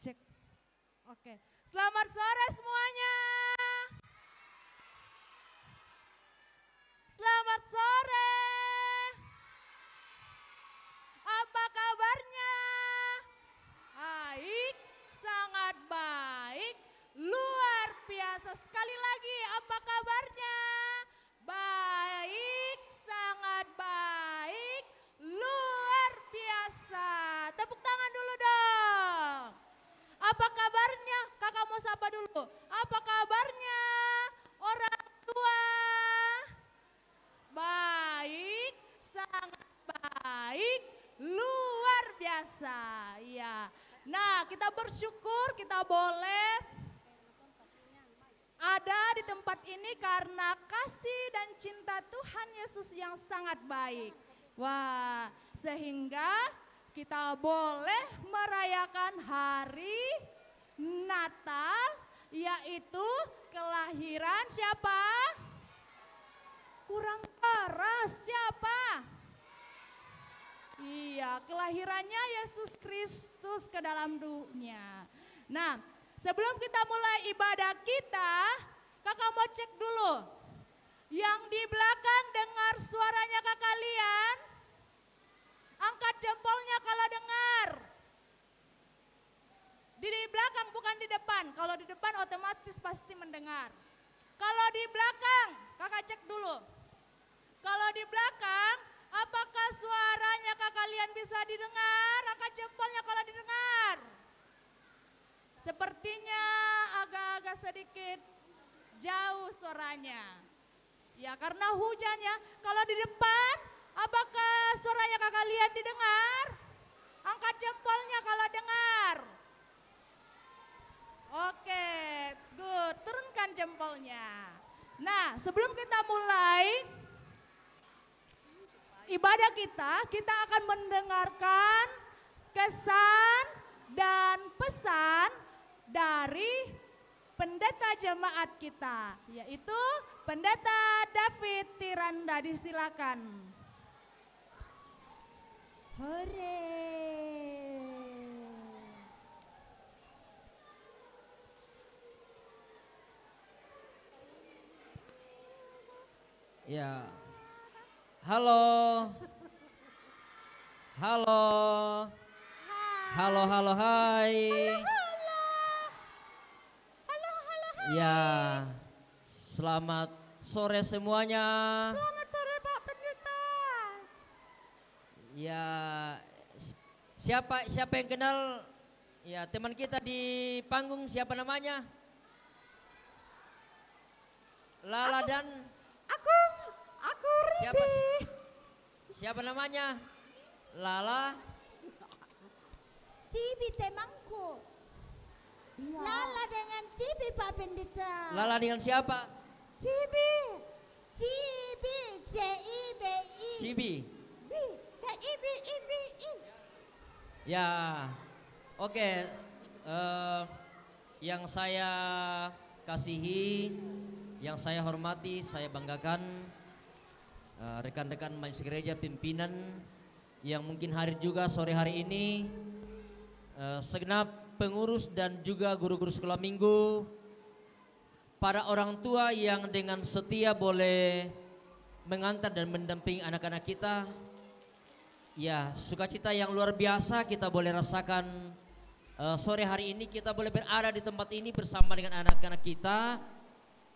Cek. Oke. Selamat sore semuanya. Selamat sore. Apa kabarnya? Baik, sangat baik. Luar biasa. Sekali lagi, apa kabarnya? Baik, sangat baik. Luar biasa. Tepuk tangan dulu dong. Apa kabarnya? Kakak mau sapa dulu. Apa kabarnya? Orang tua. Baik, sangat baik, luar biasa. Ya. Nah, kita bersyukur kita boleh ada di tempat ini karena kasih dan cinta Tuhan Yesus yang sangat baik. Wah, sehingga kita boleh merayakan hari Natal, yaitu kelahiran siapa? Kurang keras siapa? Iya, kelahirannya Yesus Kristus ke dalam dunia. Nah, sebelum kita mulai ibadah kita, kakak mau cek dulu. Yang di belakang dengar suaranya kakak lian? Angkat jempolnya kalau dengar. Di belakang bukan di depan. Kalau di depan otomatis pasti mendengar. Kalau di belakang, kakak cek dulu. Kalau di belakang, apakah suaranya kakak lian bisa didengar? Angkat jempolnya kalau didengar. Sepertinya agak-agak sedikit jauh suaranya. Ya karena hujan ya. Kalau di depan, apakah suaranya kakak lian didengar? Angkat jempolnya kalau dengar. Oke, good. Turunkan jempolnya. Nah, sebelum kita mulai ibadah kita akan mendengarkan kesan dan pesan dari pendeta jemaat kita, yaitu Pendeta David Tiranda. Disilakan. Hore. Ya, halo, halo, halo, halo, hai. Ya, selamat sore semuanya. Selamat sore Pak Pendeta. Ya, siapa yang kenal? Ya, teman kita di panggung siapa namanya? Lala dan Aku siapa? Siapa namanya? Lala. Cibi temanku. Lala dengan Cibi Pak Pendeta. Lala dengan siapa? Cibi. Cibi. C-I-B-I. Cibi. C-I-B-I-B-I. Ya, oke. Yang saya kasihi, yang saya hormati, saya banggakan rekan-rekan majelis gereja, pimpinan yang mungkin hadir juga sore hari ini, segenap pengurus dan juga guru-guru sekolah minggu, para orang tua yang dengan setia boleh mengantar dan mendampingi anak-anak kita. Ya, sukacita yang luar biasa kita boleh rasakan sore hari ini. Kita boleh berada di tempat ini bersama dengan anak-anak kita,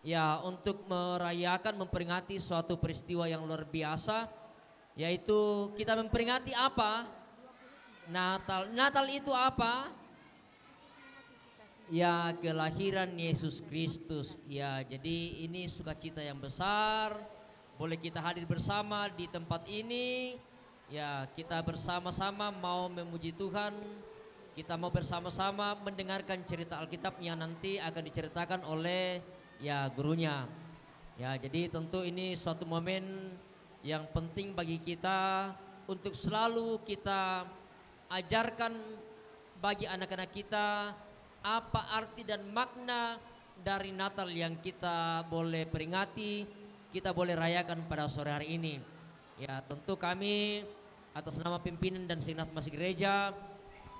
ya, untuk merayakan, memperingati suatu peristiwa yang luar biasa, yaitu kita memperingati apa? Natal. Natal itu apa? Ya, kelahiran Yesus Kristus. Ya, jadi ini sukacita yang besar. Boleh kita hadir bersama di tempat ini. Ya, kita bersama-sama mau memuji Tuhan. Kita mau bersama-sama mendengarkan cerita Alkitab yang nanti akan diceritakan oleh ya gurunya. Ya, jadi tentu ini suatu momen yang penting bagi kita untuk selalu kita ajarkan bagi anak-anak kita apa arti dan makna dari Natal yang kita boleh peringati, kita boleh rayakan pada sore hari ini. Ya, tentu kami atas nama pimpinan dan segenap masjid gereja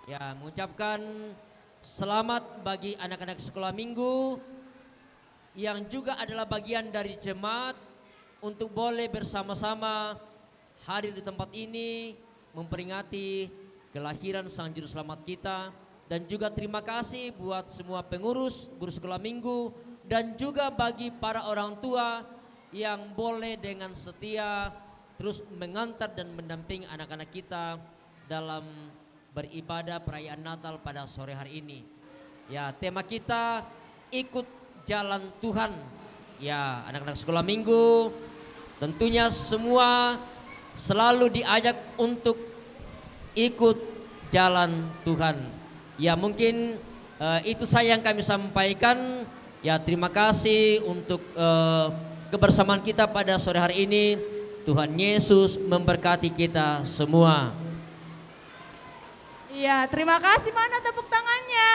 ya mengucapkan Selamat bagi anak-anak sekolah minggu yang juga adalah bagian dari jemaat untuk boleh bersama-sama hadir di tempat ini memperingati kelahiran Sang Juru Selamat kita. Dan juga terima kasih buat semua pengurus, guru sekolah minggu, dan juga bagi para orang tua yang boleh dengan setia terus mengantar dan mendampingi anak-anak kita dalam beribadah perayaan Natal pada sore hari ini. Ya, tema kita ikut jalan Tuhan. Ya, anak-anak sekolah minggu tentunya semua selalu diajak untuk ikut jalan Tuhan. Ya, mungkin itu saja yang kami sampaikan. Ya, terima kasih untuk kebersamaan kita pada sore hari ini. Tuhan Yesus memberkati kita semua. Iya, terima kasih. Mana tepuk tangannya?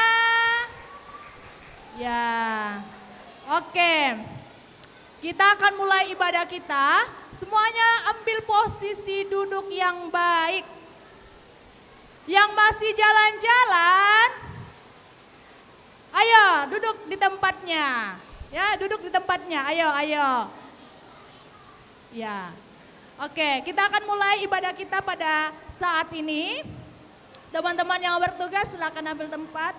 Ya, oke. Kita akan mulai ibadah kita. Semuanya ambil posisi duduk yang baik. Yang masih jalan-jalan, ayo duduk di tempatnya. Ya, duduk di tempatnya. Ayo, ayo. Ya. Oke, kita akan mulai ibadah kita pada saat ini. Teman-teman yang bertugas silakan ambil tempat.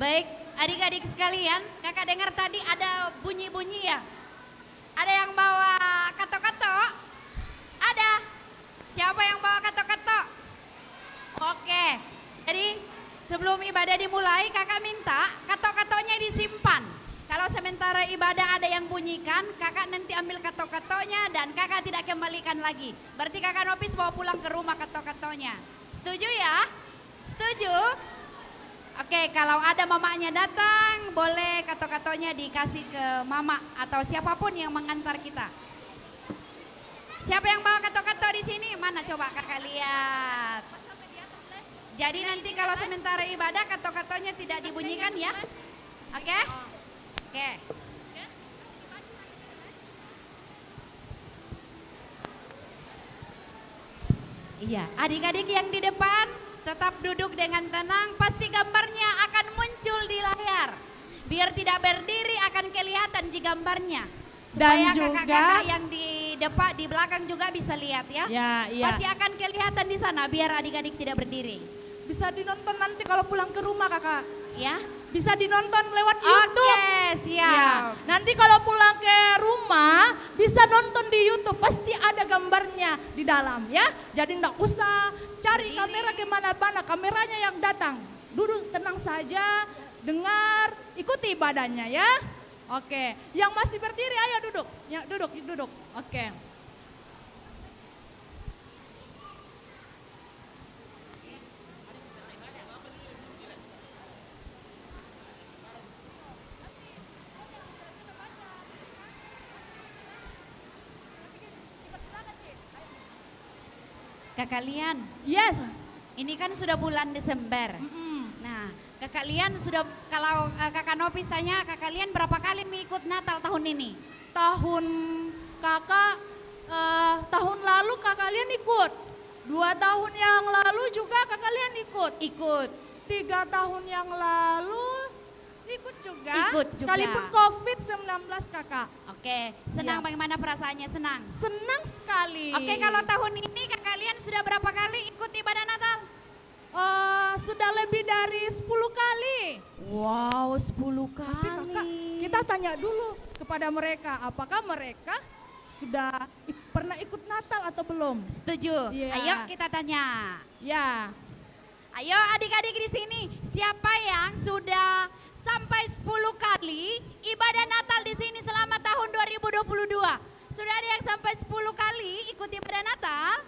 Baik, adik-adik sekalian, kakak dengar tadi ada bunyi-bunyi ya? Ada yang bawa katok-katok? Ada. Siapa yang bawa katok-katok? Oke, jadi sebelum ibadah dimulai kakak minta katok-katoknya disimpan. Kalau sementara ibadah ada yang bunyikan, kakak nanti ambil katok-katoknya dan kakak tidak kembalikan lagi. Berarti kakak Nopis bawa pulang ke rumah katok-katoknya. Setuju ya? Setuju? Oke, kalau ada mamanya datang, boleh katok-katoknya dikasih ke mama atau siapapun yang mengantar kita. Siapa yang bawa katok-katok di sini? Mana coba kakak lihat. Jadi nanti kalau sementara ibadah katok-katoknya tidak dibunyikan ya. Oke? Oke. Iya, adik-adik yang di depan tetap duduk dengan tenang, pasti gambarnya akan muncul di layar. Biar tidak berdiri akan kelihatan di gambarnya. Supaya kakak-kakak yang di depan, di belakang juga bisa lihat ya. Ya, iya. Pasti akan kelihatan di sana biar adik-adik tidak berdiri. Bisa dinonton nanti kalau pulang ke rumah kakak. Ya. Bisa dinonton lewat YouTube. Oke, siap. Ya. Nanti kalau pulang ke rumah bisa nonton di YouTube, pasti ada gambarnya di dalam ya. Jadi enggak usah cari kamera kemana-mana, kameranya yang datang. Duduk tenang saja, dengar, ikuti ibadahnya ya. Oke, yang masih berdiri ayo duduk, ya duduk. Oke. Kakak Lian, Yes. ini kan sudah bulan Desember. Nah, kakak Lian sudah, kalau kakak Nopis tanya, kakak Lian berapa kali mengikut Natal tahun ini? Tahun kakak, tahun lalu kakak kalian ikut. 2 tahun yang lalu juga kakak kalian ikut. Ikut. 3 tahun yang lalu ikut juga. Ikut juga. Sekalipun COVID-19 kakak. Oke, senang Iya. bagaimana perasaannya? Senang. Senang sekali. Oke, kalau tahun ini kakak Lian sudah berapa kali ikut ibadah Natal? Sudah lebih dari 10 kali. Wow, 10 Tapi kakak, kita tanya dulu kepada mereka, apakah mereka sudah pernah ikut Natal atau belum? Setuju. Iya. Ayo kita tanya. Ya. Ayo adik-adik di sini, siapa yang sudah sampai 10 kali ibadah Natal di sini selama tahun 2022? Sudah ada yang sampai 10 kali ikut ibadah Natal?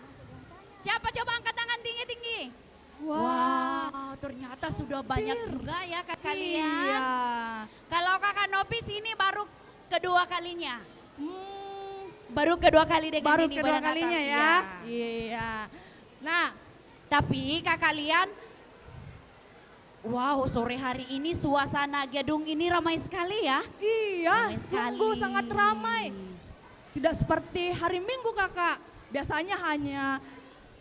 Siapa coba angkat tangan tinggi-tinggi? Wow, ternyata sudah banyak juga ya kak kalian. Iya. Kalau kakak Nopis ini baru kedua kalinya. Hmm, Baru kedua kali dengan baru ini kedua ibadah kalinya Natal. ya. Iya. Iya. Nah, Tapi kakak lian, wow sore hari ini suasana gedung ini ramai sekali ya. Iya, Ramai sungguh sekali. sangat ramai. Tidak seperti hari Minggu kakak, biasanya hanya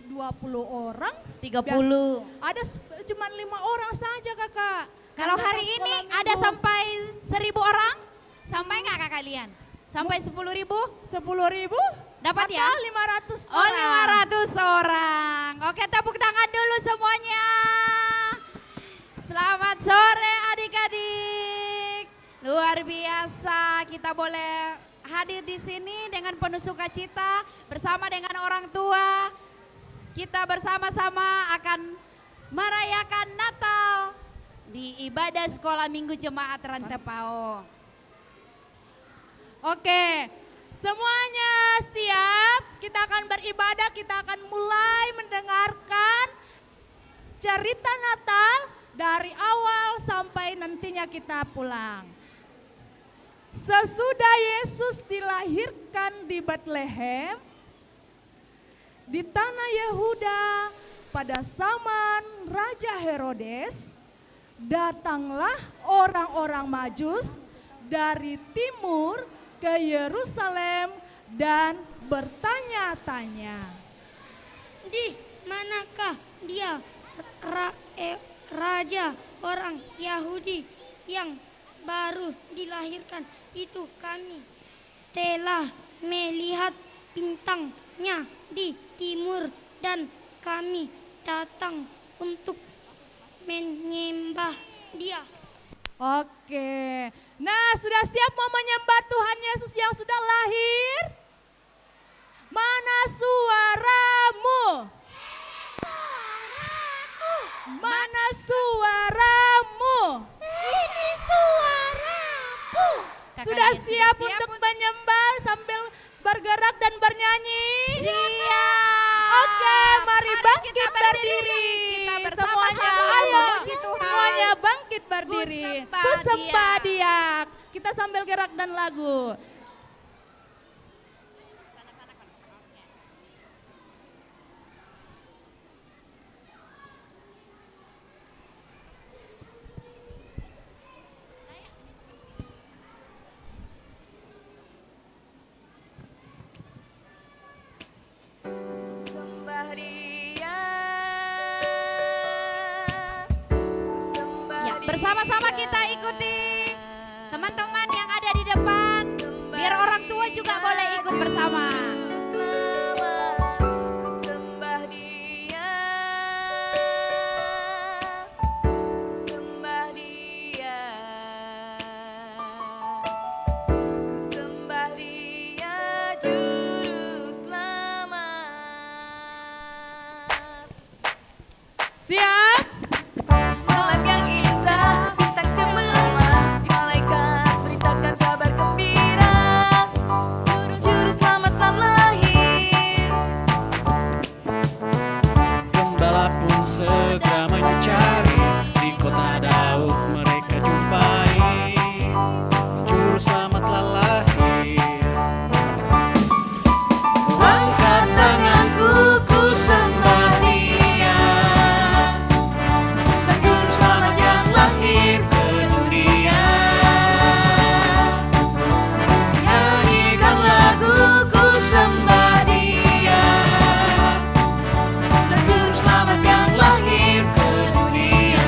20 orang. 30. Ada cuma 5 orang saja kakak. Kalau Karena hari pas ini sekolah ada Minggu. sampai 1.000 orang? Sampai nggak kakak lian? Sampai 10.000? 10.000? Dapat ya? Atau 500 Oh orang. 500 orang. Oke tepuk tangan dulu semuanya. Selamat sore adik-adik. Luar biasa kita boleh hadir di sini dengan penuh sukacita bersama dengan orang tua. Kita bersama-sama akan merayakan Natal di ibadah sekolah Minggu Jemaat Rantepao. Oke, semuanya siap? Kita akan beribadah, kita akan mulai mendengarkan cerita Natal dari awal sampai nantinya kita pulang. Sesudah Yesus dilahirkan di Betlehem, di tanah Yehuda pada zaman Raja Herodes, datanglah orang-orang Majus dari timur ke Yerusalem dan bertanya-tanya. Di manakah dia raja orang Yahudi yang baru dilahirkan itu? Kami telah melihat bintangnya di timur dan kami datang untuk menyembah dia. Oke, nah sudah siap mau menyembah Tuhan Yesus yang sudah lahir? Mana suaramu? Mana suaramu? Ini suaraku. Kakak Sudah Lian siap untuk menyembah sambil bergerak dan bernyanyi? Siap. Oke, mari bangkit kita berdiri. Kita Semuanya, bersama-sama ayo. memuji Tuhan. Semuanya bangkit berdiri. Kusembah Ku sembah Dia. Kita sambil gerak dan lagu. Sembah Dia, Ya, bersama-sama kita ikuti teman-teman yang ada di depan. Biar orang tua juga boleh ikut bersama. ku sembah Dia, ku sembah Dia, ku sembah Dia, Juru Selamat. Siap? Malam yang indah, bintang cemerlang, malaikat beritakan kabar gembira. Juru selamat telah lahir. Gembala pun segera mencari, di kota Daud mereka jumpai. Juru selamat telah lahir. Angkat tanganku, ku sembah Dia, Sang Juru Selamat yang lahir ke dunia. Nyanyikan lagu, ku sembah Dia, Sang Juru Selamat yang lahir ke dunia.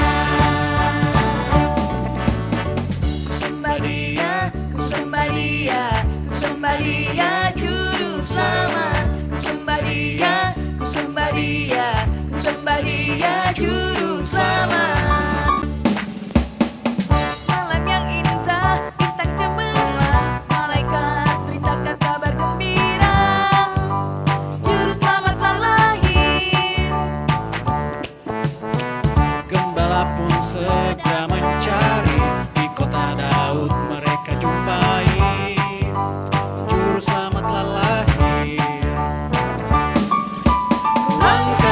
Ku sembah Dia, ku sembah Dia, ku sembah Dia, Juru Selamat. Ku sembah Dia, ku sembah Dia, ku sembah Dia, Juru Selamat. Malam yang indah, bintang cemerlang, malaikat beritakan kabar gembira. Juru Selamat telah lahir. Gembala pun segera mencari, di kota Daud mereka jumpai. Juru Selamat telah lahir. Angkat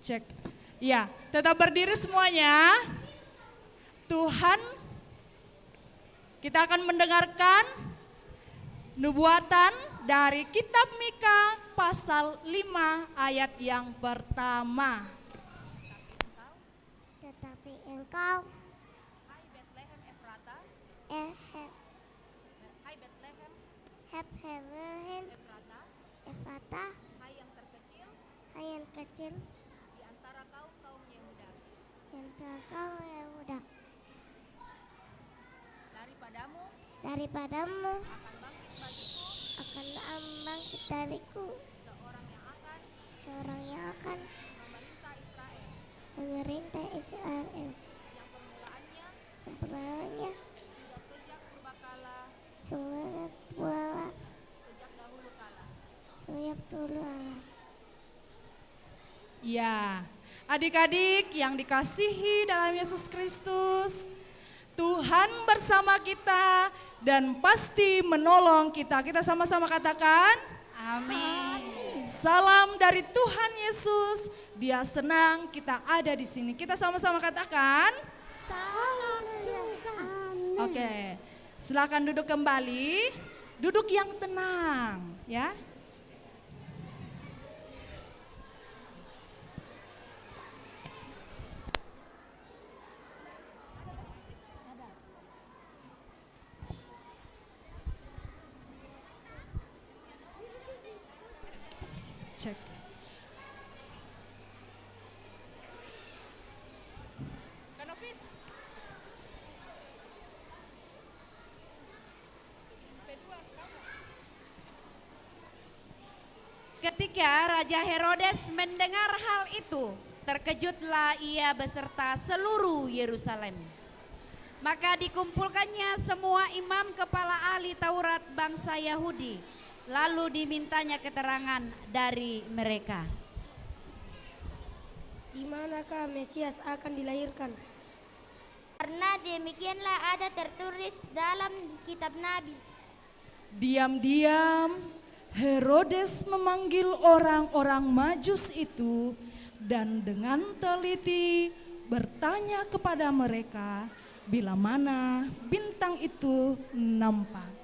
Cek. Ya, tetap berdiri semuanya. Tuhan, kita akan mendengarkan nubuatan dari kitab Mika pasal 5 ayat yang pertama. Tetapi engkau, Hai Bethlehem Efrata, Hai Bethlehem Bethlehem Efrata, Efrata, hai yang terkecil hai yang kecil, di antara kaum Yehuda, yang terkau Yehuda, daripadamu daripadamu akan bangkit bagiku akan bangkit dariku seorang yang akan seorang yang akan memerintah Israel, memerintah Israel, yang permulaannya sudah sejak purbakala, semuanya pula sejak dahulu kala. setiap dulu Allah. Ya, adik-adik yang dikasihi dalam Yesus Kristus, Tuhan bersama kita dan pasti menolong kita. Kita sama-sama katakan, Amin. salam dari Tuhan Yesus. Dia senang kita ada di sini. Kita sama-sama katakan. Salam juga. Oke, silakan duduk kembali. Duduk yang tenang, ya. Cek. Kanovis. Ketika Raja Herodes mendengar hal itu, terkejutlah ia beserta seluruh Yerusalem. Maka dikumpulkannya semua imam kepala ahli Taurat bangsa Yahudi, lalu dimintanya keterangan dari mereka. Di manakah Mesias akan dilahirkan? Karena demikianlah ada tertulis dalam kitab Nabi. Diam-diam Herodes memanggil orang-orang Majus itu dan dengan teliti bertanya kepada mereka bila mana bintang itu nampak.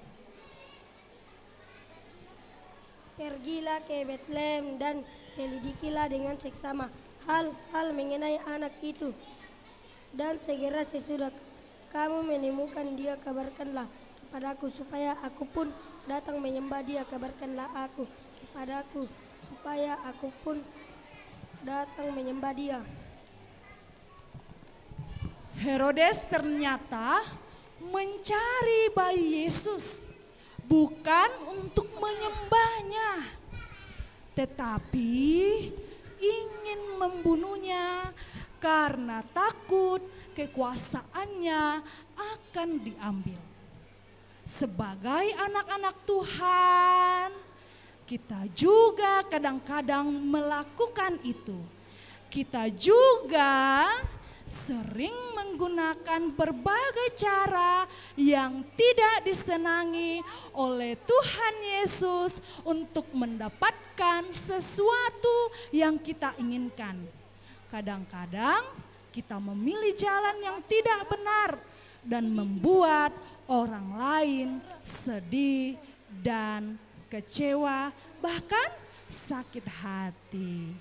Pergilah ke Bethlehem dan selidikilah dengan seksama hal-hal mengenai anak itu. Dan segera sesudah kamu menemukan dia, kabarkanlah kepadaku supaya aku pun datang menyembah dia. Kabarkanlah aku kepadaku supaya aku pun datang menyembah dia. Herodes ternyata mencari bayi Yesus bukan untuk menyembahnya, tetapi ingin membunuhnya karena takut kekuasaannya akan diambil. Sebagai anak-anak Tuhan, kita juga kadang-kadang melakukan itu. Kita juga sering menggunakan berbagai cara yang tidak disenangi oleh Tuhan Yesus untuk mendapatkan sesuatu yang kita inginkan. Kadang-kadang kita memilih jalan yang tidak benar dan membuat orang lain sedih dan kecewa, bahkan sakit hati.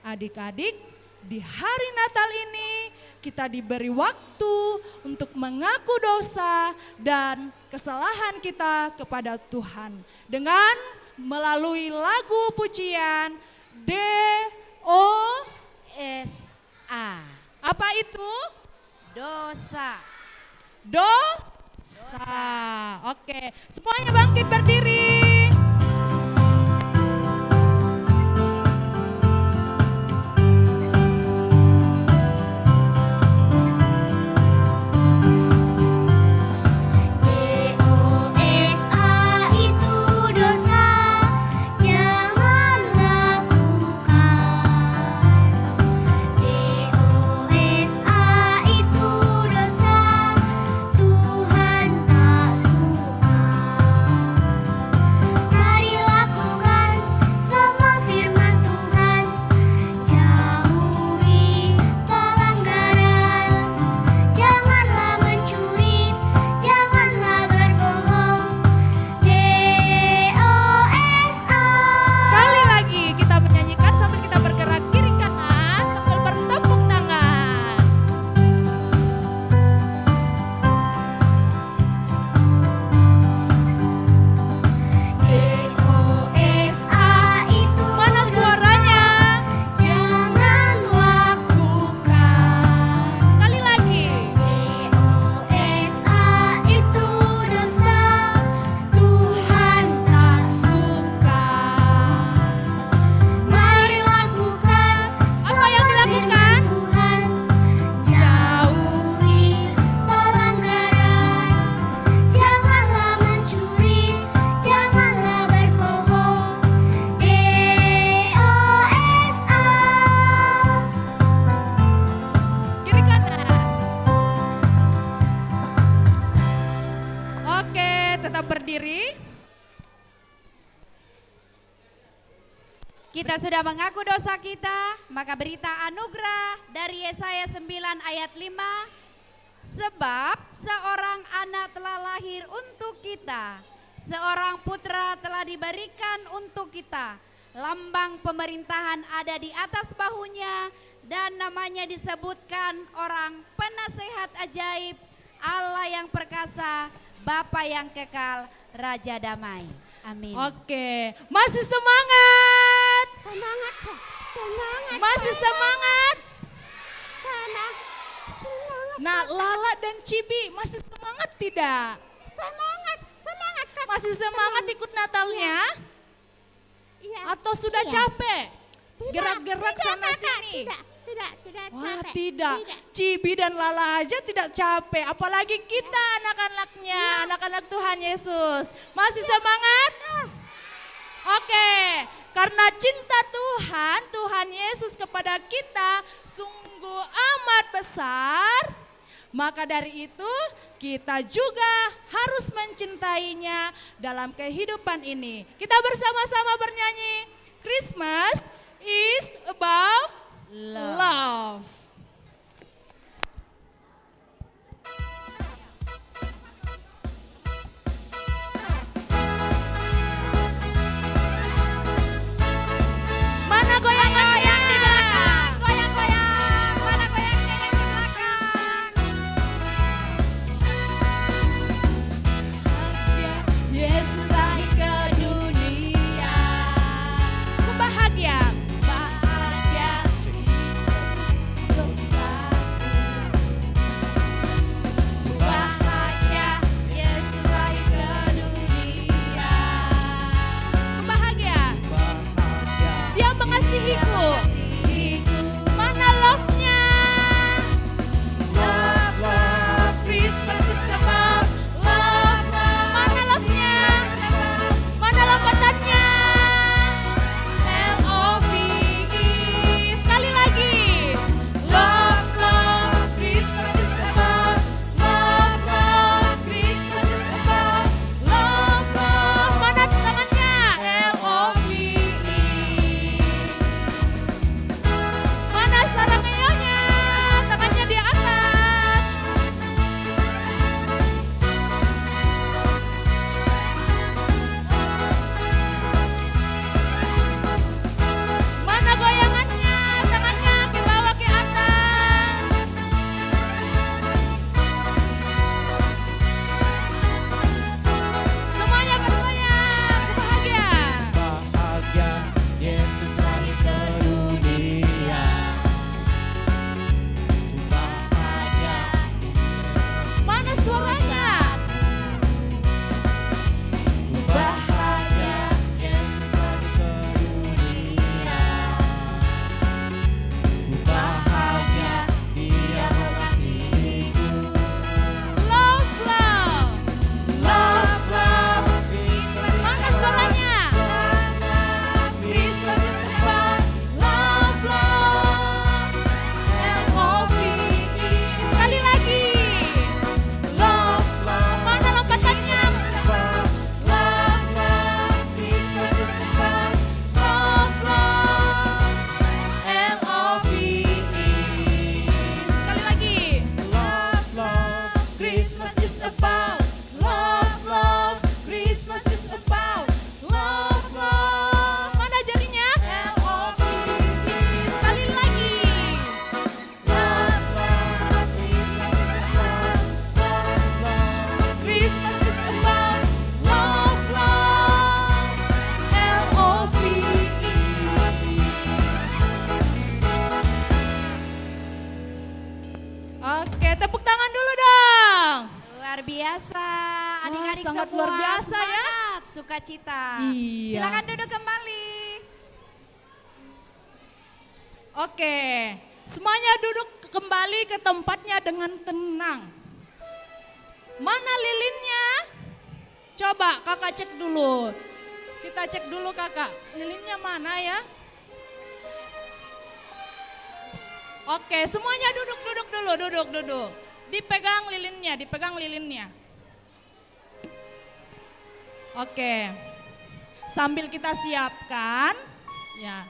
Adik-adik, di hari Natal ini kita diberi waktu untuk mengaku dosa dan kesalahan kita kepada Tuhan dengan melalui lagu pujian S.A. Apa itu? Dosa. Dosa. Oke, semuanya bangkit berdiri. Dosa itu dosa, jangan lakukan. Dosa itu dosa, Tuhan tak suka. berdiri. Kita sudah mengaku dosa kita, maka berita anugerah dari Yesaya 9 ayat 5. Sebab seorang anak telah lahir untuk kita, seorang putra telah diberikan untuk kita. Lambang pemerintahan ada di atas bahunya dan namanya disebutkan orang penasehat ajaib, Allah yang perkasa, Bapa yang kekal, Raja damai. Amin. Oke, masih semangat? Semangat, semangat. Masih semangat? Semangat. Nah, Lala dan Cibi masih semangat tidak? Semangat, semangat. Kak. Masih semangat ikut Natalnya? Iya. Atau sudah Iya. capek? Gerak-gerak Tidak, sana Kakak. sini? Tidak Wah, capek. tidak. Cibi dan Lala aja tidak capek, apalagi kita anak-anaknya, anak-anak Tuhan Yesus. Masih semangat? Oke, karena cinta Tuhan, Tuhan Yesus kepada kita sungguh amat besar, maka dari itu kita juga harus mencintainya dalam kehidupan ini. Kita bersama-sama bernyanyi, Christmas is about love. Mana goyangannya? Goyang-goyang, mana goyangnya yang di belakang? Yesus lahir ke dunia. Ku bahagia, bahagia selesai. Ku bahagia, Yesus lahir ke dunia. Ku bahagia, Dia mengasihiku. Mana love-nya? Love, love, Christmas is about love, love. Mana love-nya? Mana lompatannya? L-O-V-E. Sekali lagi. Love, love, Christmas is about love, love. Christmas is about love, love. Mana tangannya? L-O-V-E. Mana sarang eonya? Tangannya di atas. Mana goyangannya? Tangannya ke bawah ke atas. Semuanya bergoyang, bahagia. Bahagia Yesus lahir ke dunia. Bahagia Mana suaranya? bahagia Yesus lahir ke dunia. Bahagia Dia mengasihiku. Love, love. Love, love, Mana suaranya? Christmas is about love, love. L-O-V-E. Sekali lagi. Love, love. Mana lompatannya? Love, love. Christmas is about love, love. L-O-V-E. Sekali lagi. love, love. Christmas is about love, love. Christmas is about love, love. Mana jarinya? L-O-V-E. Sekali lagi. Love, love, Christmas is about love, love. Christmas is about love, love. L-O-V-E. Oke, tepuk tangan dulu dong. Luar biasa, adik-adik sangat semua luar biasa ya. semangat, sukacita. Iya. Silakan duduk kembali. Oke, semuanya duduk kembali ke tempatnya dengan tenang. Mana lilinnya? Coba kakak cek dulu. Kita cek dulu kakak, lilinnya mana ya? Oke, semuanya duduk dulu, duduk. Dipegang lilinnya, dipegang lilinnya. Oke. Sambil kita siapkan, ya.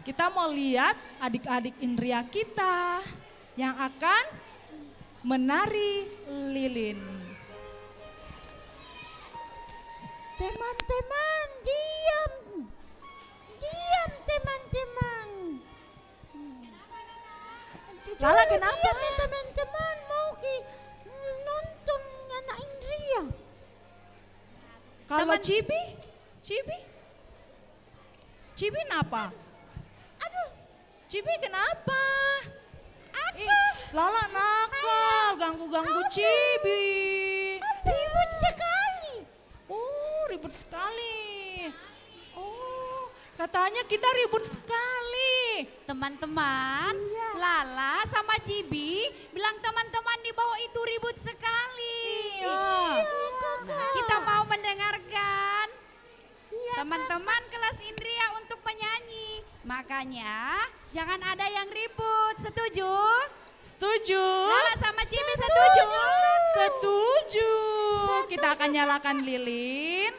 Kita mau lihat adik-adik Indria kita yang akan menari lilin. Teman-teman, diam. Diam teman-teman. Lala, kenapa? Diam nih teman-teman, mau nonton anak Indria. Kalau Cibi? Cibi kenapa? Aduh, Cibi kenapa? Lala nakal, ganggu-ganggu Cibi. ribut sekali. Oh, ribut sekali. Oh, katanya kita ribut sekali. Teman-teman, Lala sama Cibi bilang teman-teman di bawah itu ribut sekali. Iya. Kita mau mendengarkan teman-teman kelas Indria untuk menyanyi. Makanya jangan ada yang ribut. Setuju? Setuju? Lala sama Cibi setuju? Setuju. Kita akan nyalakan lilin.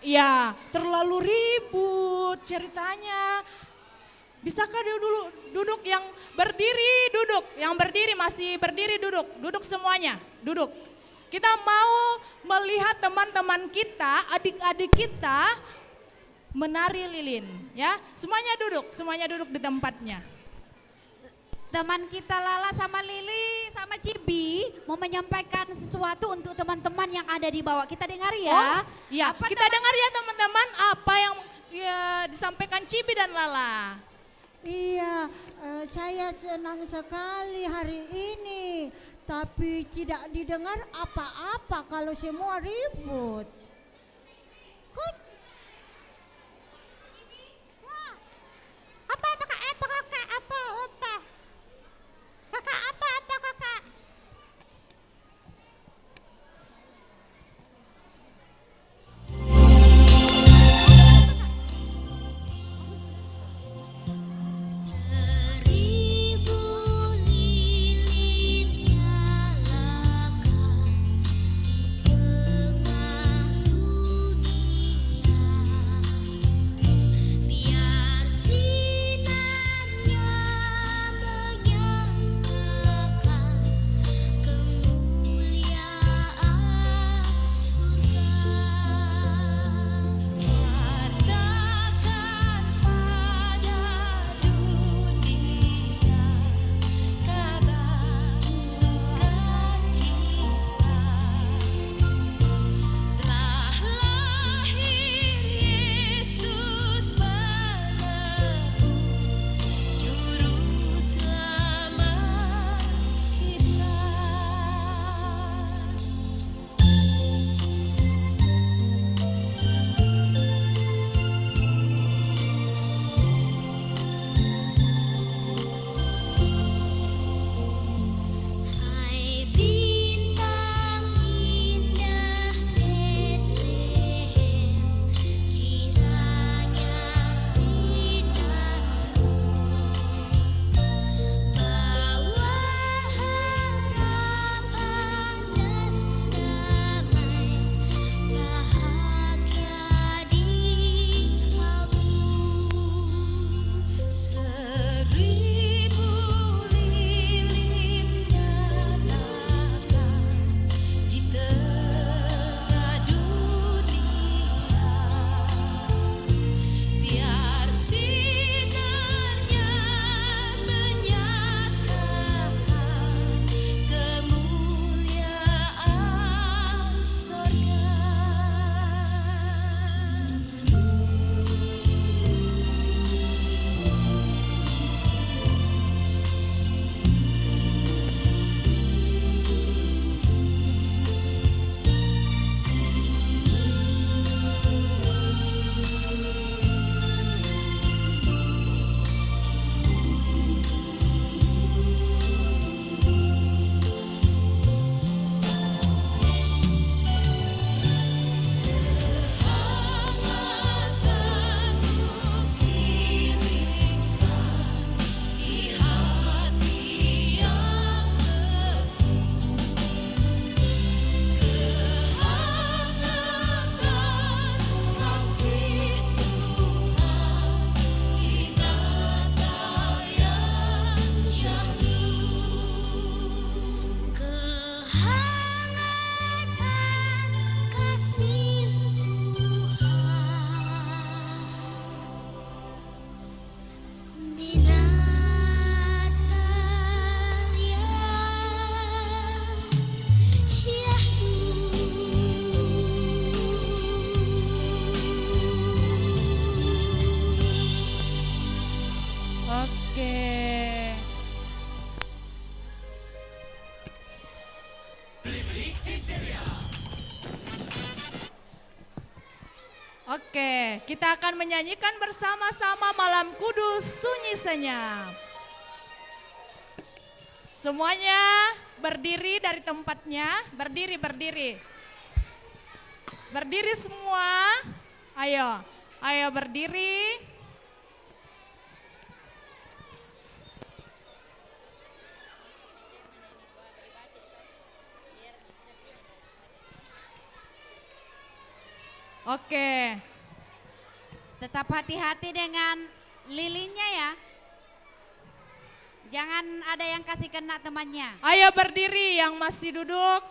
Ya, terlalu ribut ceritanya. Bisakah dia dulu duduk yang berdiri, duduk. Yang berdiri masih berdiri, duduk. Duduk semuanya, duduk. Kita mau melihat teman-teman kita, adik-adik kita menari lilin. Ya, semuanya duduk di tempatnya. Teman kita Lala sama Lili sama Cibi mau menyampaikan sesuatu untuk teman-teman yang ada di bawah. Kita dengar ya. Iya, Apa kita dengar ya teman-teman apa yang ya, disampaikan Cibi dan Lala. Iya, saya senang sekali hari ini. Tapi tidak didengar apa-apa kalau semua ribut. Kok? Wah, apa kakak? Kakak apa kakak? Seribu lilin nyalakan di tengah kita akan menyanyikan bersama-sama Malam Kudus Sunyi Senyap. Semuanya berdiri dari tempatnya, berdiri. Berdiri semua, ayo berdiri. Oke. Tetap hati-hati dengan lilinnya ya. Jangan ada yang kasih kena temannya. Ayo berdiri yang masih duduk.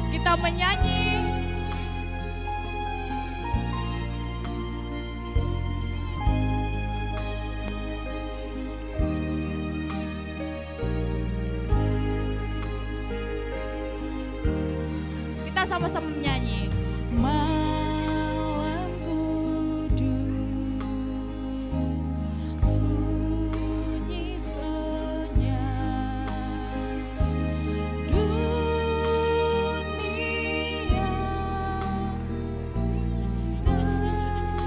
Kita menyanyi. Kita sama-sama menyanyi. Malam kudus sunyi senyap, dunia termalam,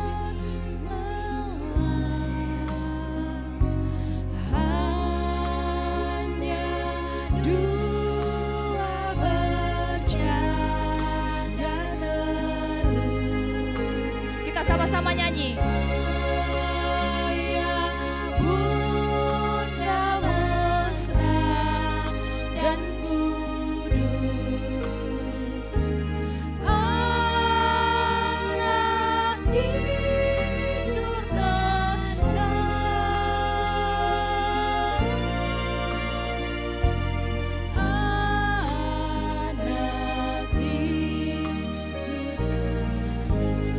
hanya dua berjaga terus. Kita sama-sama nyanyi. Ayah, Bunda mesra dan kudus, anak tidur tenang, anak tidur tenang.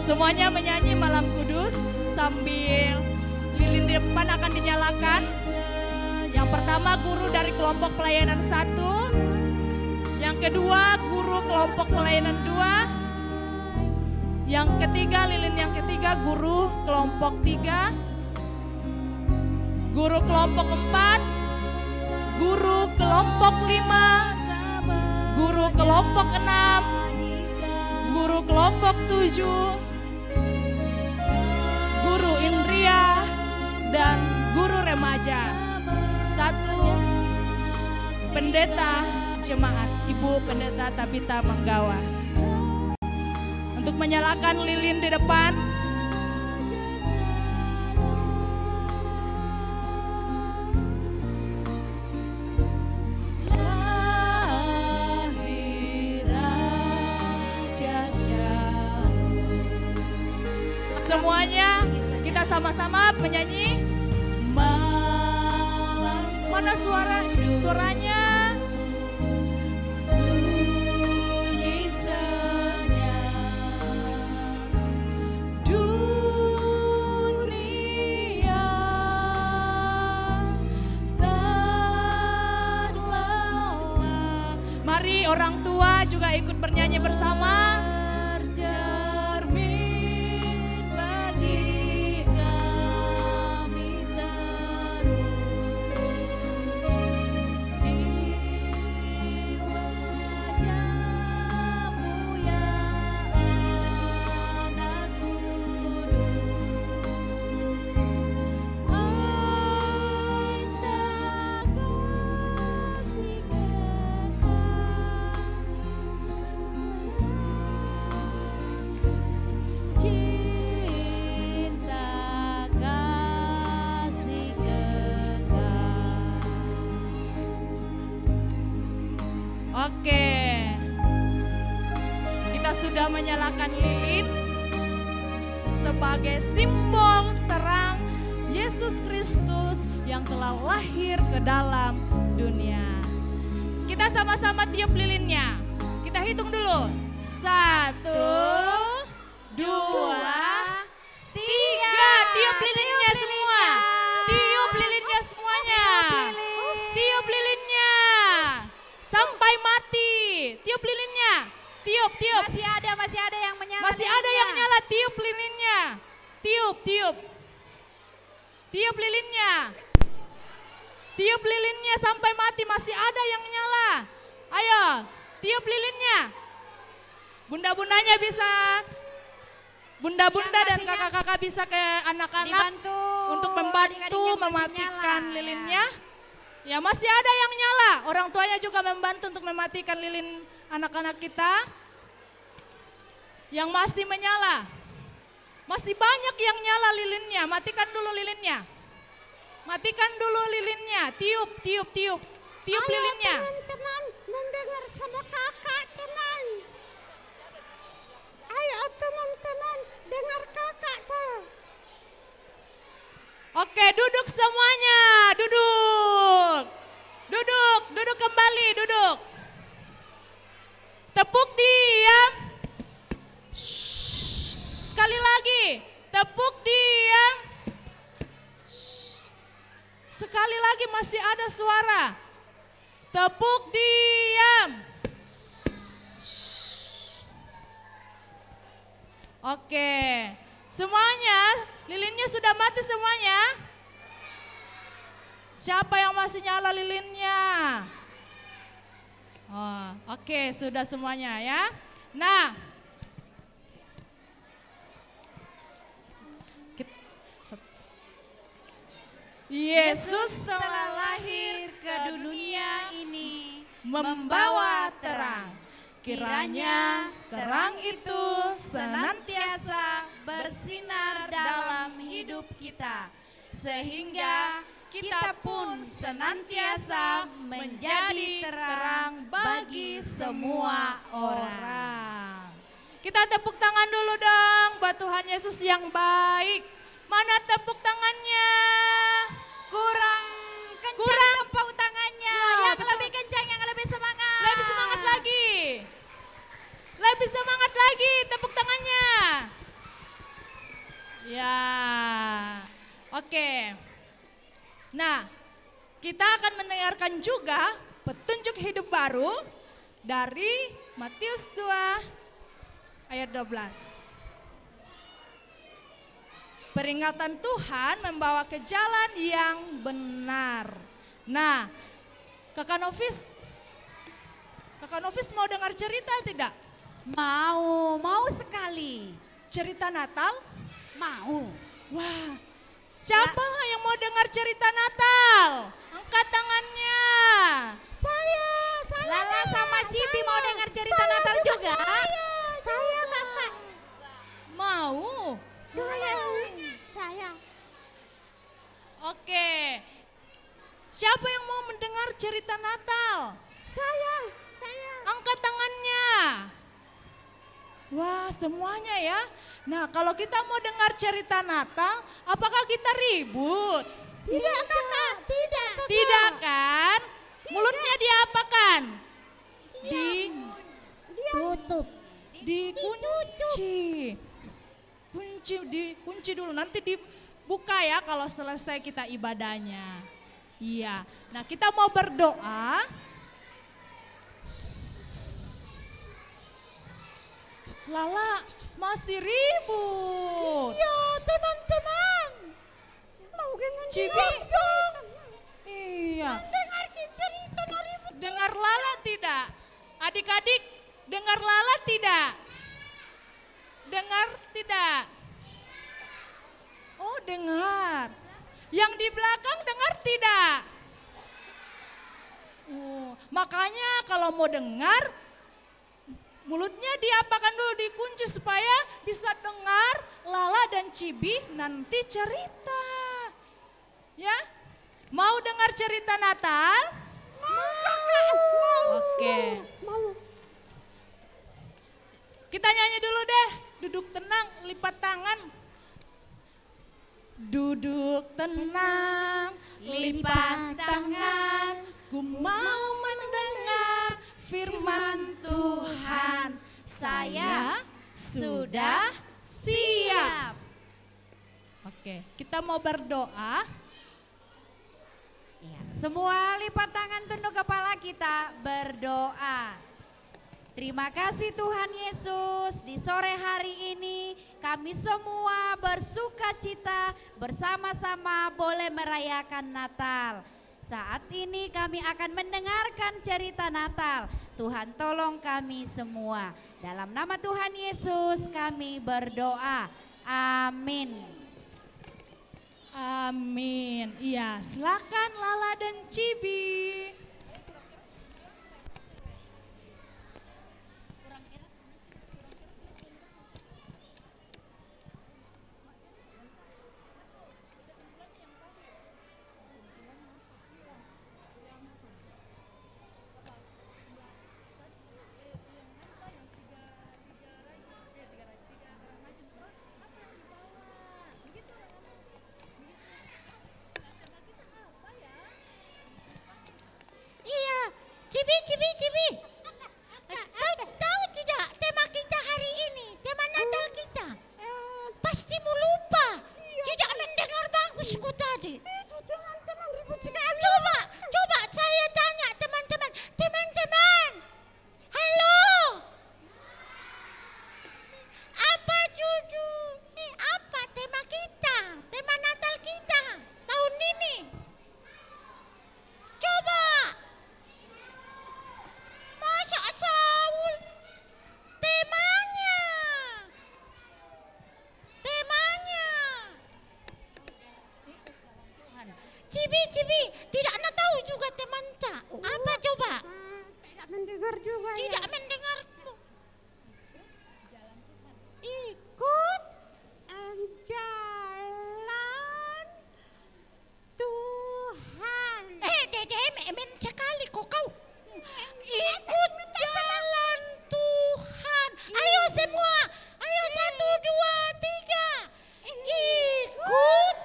Semuanya menyanyi Malam Kudus sambil lilin di depan akan dinyalakan. Yang pertama guru dari kelompok pelayanan 1, yang kedua guru kelompok pelayanan 2, yang ketiga lilin yang ketiga guru kelompok 3, guru kelompok 4, guru kelompok 5, guru kelompok 6, guru kelompok 7, guru Indria, dan guru remaja. 1 pendeta jemaat, Ibu Pendeta Tabita Manggawa. Untuk menyalakan lilin di depan. Lahir Raja Shalom. Semuanya kita sama-sama menyanyi. Mana suaranya? Sunyi senyap, dunia terlelap. Mari orang tua juga ikut bernyanyi bersama. Tercermin bagi kami terus. Oke, kita sudah menyalakan lilin sebagai simbol terang Yesus Kristus yang telah lahir ke dalam dunia. Kita sama-sama tiup lilinnya. Kita hitung dulu. 1, 2, 3. Tiup lilinnya semua. Tiup lilinnya semuanya. Tiup lilinnya sampai mati. Tiup lilinnya. Tiup. tiup, tiup. Masih ada yang menyala. Masih ada yang nyala, tiup lilinnya. Tiup, tiup. Tiup lilinnya. Tiup lilinnya sampai mati, masih ada yang nyala. Ayo, tiup lilinnya. Bunda-bundanya bisa, bunda-bunda dan kakak-kakak bisa ke anak-anak Dibantu. untuk membantu Adik-adiknya masih mematikan nyala, lilinnya. Ya masih ada yang nyala, orang tuanya juga membantu untuk mematikan lilin anak-anak kita yang masih menyala. Masih banyak yang nyala lilinnya, matikan dulu lilinnya. Matikan dulu lilinnya, tiup, tiup, tiup. Tiup lilinnya. Teman-teman, mendengar sama kakak teman. Ayo teman-teman, dengar kakak saya. Oke, duduk semuanya, duduk. Duduk, duduk kembali, duduk. Tepuk diam. Shh. Sekali lagi, tepuk diam. Shh. Sekali lagi masih ada suara. Tepuk diam. Shh. Oke, semuanya lilinnya sudah mati semuanya. Siapa yang masih nyala lilinnya? Oh, oke, sudah semuanya ya. Nah, Yesus telah lahir ke dunia ini membawa terang. Kiranya terang itu senantiasa bersinar dalam hidup kita, sehingga kita pun senantiasa menjadi terang bagi semua orang. Kita tepuk tangan dulu dong buat Tuhan Yesus yang baik. Mana tepuk tangannya? kurang kencang Kurang. tepuk tangannya. Ya, Yang betul. lebih kencang, yang lebih semangat. Lebih semangat lagi. Lebih semangat lagi tepuk tangannya. Ya. Oke. Nah, kita akan mendengarkan juga petunjuk hidup baru dari Matius 2 ayat 12. Peringatan Tuhan membawa ke jalan yang benar. Nah, Kakak Novis mau dengar cerita tidak? Mau sekali. Cerita Natal? Mau. Wah, siapa yang mau dengar cerita Natal? Angkat tangannya. Lala sama Cibi mau dengar cerita Natal juga? Saya kakak. Mau? Saya. Oke. Siapa yang mau mendengar cerita Natal? Saya. Angkat tangannya. Wah, semuanya ya. Nah, kalau kita mau dengar cerita Natal, apakah kita ribut? Tidak kakak, tidak. Tidak kan? Mulutnya diapakan? Tutup. Dikunci. Dikunci dulu, nanti dibuka ya kalau selesai kita ibadahnya. Iya, nah kita mau berdoa. Lala masih ribut. Iya teman-teman. Mau dengan Cibi. dong. Iya, Dengar cerita naribut. dengar Lala tidak? Adik-adik, dengar Lala tidak? Dengar tidak? Oh, dengar. Yang di belakang dengar tidak? Oh, makanya kalau mau dengar, mulutnya diapakan dulu, dikunci supaya bisa dengar Lala dan Cibi nanti cerita. Ya? Mau dengar cerita Natal? Oke. Kita nyanyi dulu deh. Duduk tenang, lipat tangan. Duduk tenang, lipat tangan. Ku mau mendengar firman Tuhan. Saya sudah siap. Oke, kita mau berdoa. Semua lipat tangan, tunduk kepala, kita berdoa. Terima kasih Tuhan Yesus, di sore hari ini kami semua bersuka cita bersama-sama boleh merayakan Natal. Saat ini kami akan mendengarkan cerita Natal. Tuhan tolong kami semua. Dalam nama Tuhan Yesus kami berdoa. Amin. Amin. Iya, silakan Lala dan Cibi. Iya, Cibi. Kau tahu tidak tema kita hari ini, tema Natal kita? Pastimu lupa. Tidak mendengar bagusku tadi. Itu teman-teman ribut sekali. Coba saya tanya teman-teman. Teman-teman, halo. Apa judul? Apa tema kita? Tema Natal kita tahun ini? Coba. Masa Saul? Temanya. Cibi, tidak nak tahu juga teman tak. Apa coba? Tidak mendengar juga. Tidak mendengar. Ikut jalan Tuhan. Dede, men sekali kok kau. Ikut jalan Tuhan. Ayo semua. Ayo 1, 2, 3. Ikut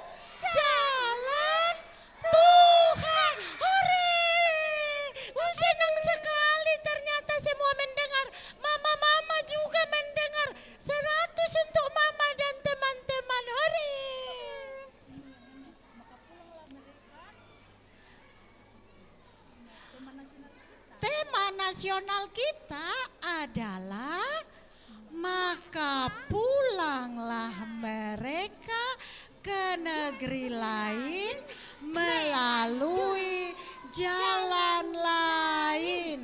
jalan Tuhan. Hore. Senang sekali ternyata semua mendengar. Mama-mama juga mendengar. 100 untuk mama dan teman-teman. Hore. Tema nasional kita adalah maka pulanglah mereka ke negeri lain melalui jalan lain.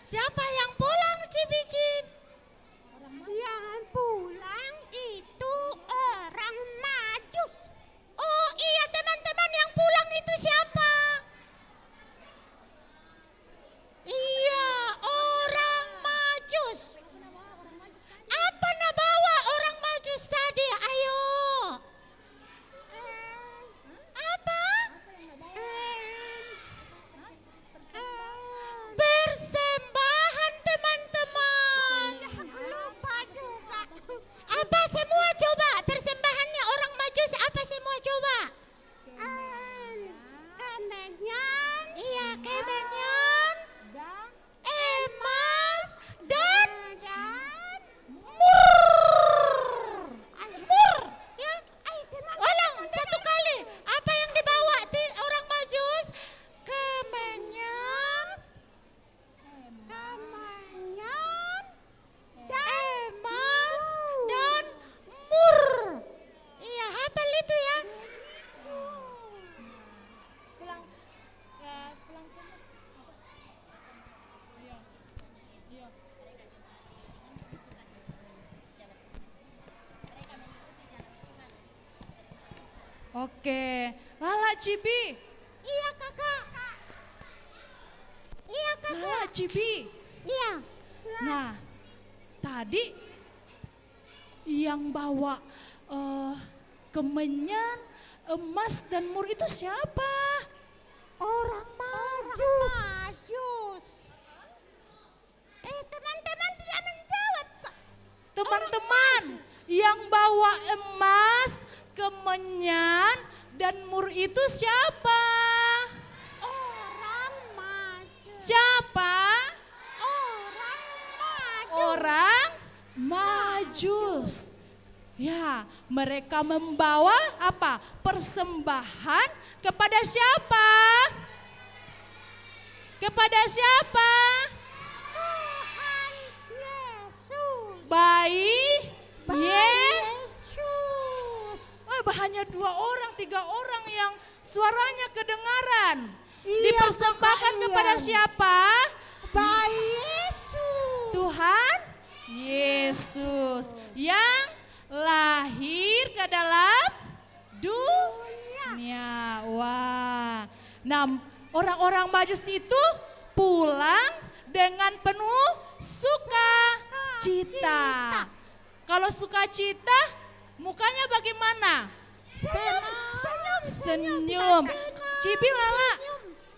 Siapa yang pulang, Cibi-Cib? Yang pulang itu orang Majus. Oh iya teman-teman, yang pulang itu siapa? Iya, orang Majus. Apa nak bawa orang Majus tadi? Ayo. Apa? Persembahan teman-teman. Lupa juga. Apa semua coba? Persembahannya orang Majus apa semua coba? Kemenyan. Iya, kemenyan. Emas dan mur ya. Ulang satu kali. Apa yang dibawa orang Majus? Kemenyan, emas dan mur. Iya, hafal itu ya. Oke, Lala Cibi. Iya kakak. Iya kakak. Lala Cibi. Iya. Nah, tadi yang bawa kemenyan, emas dan mur itu siapa? Orang Majus. Teman-teman tidak menjawab. Teman-teman, yang bawa emas, kemenyan, dan mur itu siapa? Orang Majus. Siapa? Orang Majus. Orang Majus. Ya, mereka membawa apa? Persembahan kepada siapa? Kepada siapa? bayi Yesus. hanya 2 orang, 3 orang yang suaranya kedengaran. Iya, Dipersembahkan Kakak kepada Lian. siapa? Bayi Yesus. Tuhan Yesus yang lahir ke dalam dunia. Wah. Nah, orang-orang Majus itu pulang dengan penuh sukacita. Kalau sukacita, mukanya bagaimana? Senyum. Cibi Lala,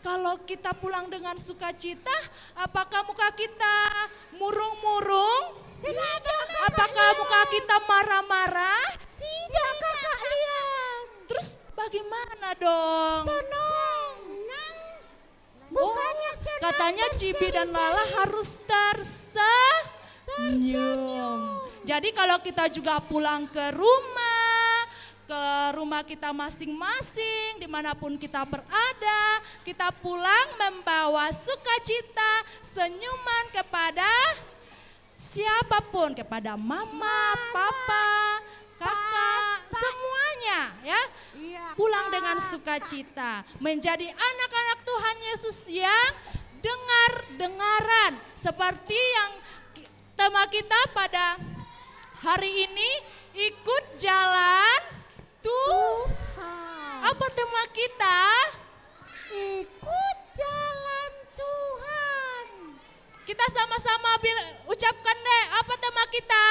kalau kita pulang dengan sukacita, apakah muka kita murung-murung? Tidak ada. Apakah muka kita marah-marah? Tidak, Kakak Lian. Terus bagaimana dong? Senang. Oh, katanya Cibi dan Lala harus tersenyum. Jadi kalau kita juga pulang ke rumah kita masing-masing, dimanapun kita berada, kita pulang membawa sukacita, senyuman kepada siapapun, kepada mama, papa, kakak, semuanya ya. Pulang dengan sukacita, menjadi anak-anak Tuhan Yesus yang dengar-dengaran. Seperti yang tema kita pada hari ini, ikut jalan Tuhan. Apa tema kita? Ikut jalan Tuhan. Kita sama-sama ucapkan deh, apa tema kita?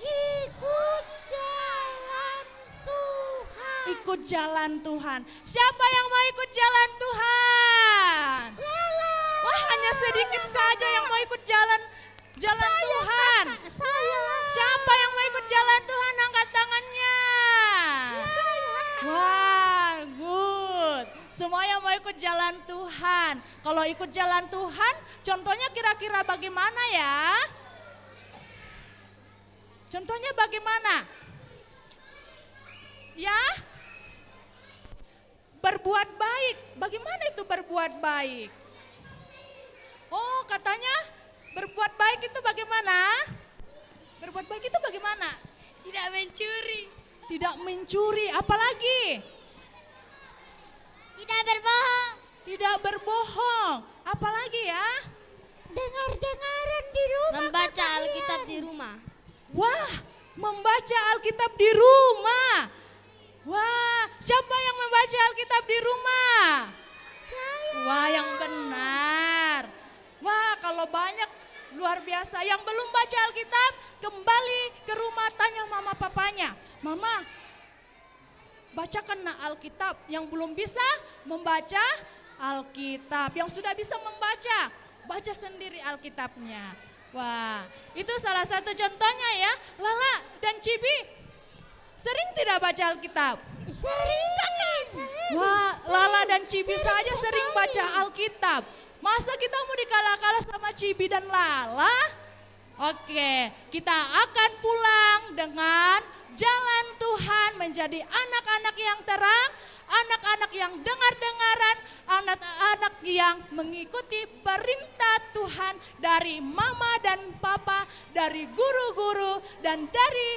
Ikut jalan Tuhan. Ikut jalan Tuhan. Siapa yang mau ikut jalan Tuhan? Wah, hanya sedikit saja yang mau ikut jalan Tuhan. Siapa yang mau ikut jalan Tuhan? Angkat tangannya. Wah, good. Semua yang mau ikut jalan Tuhan. Kalau ikut jalan Tuhan, contohnya kira-kira bagaimana ya? Contohnya bagaimana? Ya? Berbuat baik. Bagaimana itu berbuat baik? Oh, katanya berbuat baik itu bagaimana? Berbuat baik itu bagaimana? Tidak mencuri. Tidak mencuri, apalagi? Tidak berbohong. Tidak berbohong, apalagi ya? Dengar-dengaran di rumah. Membaca Alkitab di rumah. Wah, membaca Alkitab di rumah. Wah, siapa yang membaca Alkitab di rumah? Wah, yang benar. Wah, kalau banyak luar biasa. Yang belum baca Alkitab, kembali ke rumah tanya mama papanya. Mama, bacakan Alkitab. Yang belum bisa membaca Alkitab. Yang sudah bisa membaca, baca sendiri Alkitabnya. Wah, itu salah satu contohnya ya. Lala dan Cibi sering tidak baca Alkitab? Sering. Wah, Lala dan Cibi saja sering baca Alkitab. Masa kita mau dikalah-kalah sama Cibi dan Lala? Oke, kita akan pulang dengan jalan Tuhan menjadi anak-anak yang terang, anak-anak yang dengar-dengaran, anak-anak yang mengikuti perintah Tuhan dari mama dan papa, dari guru-guru, dan dari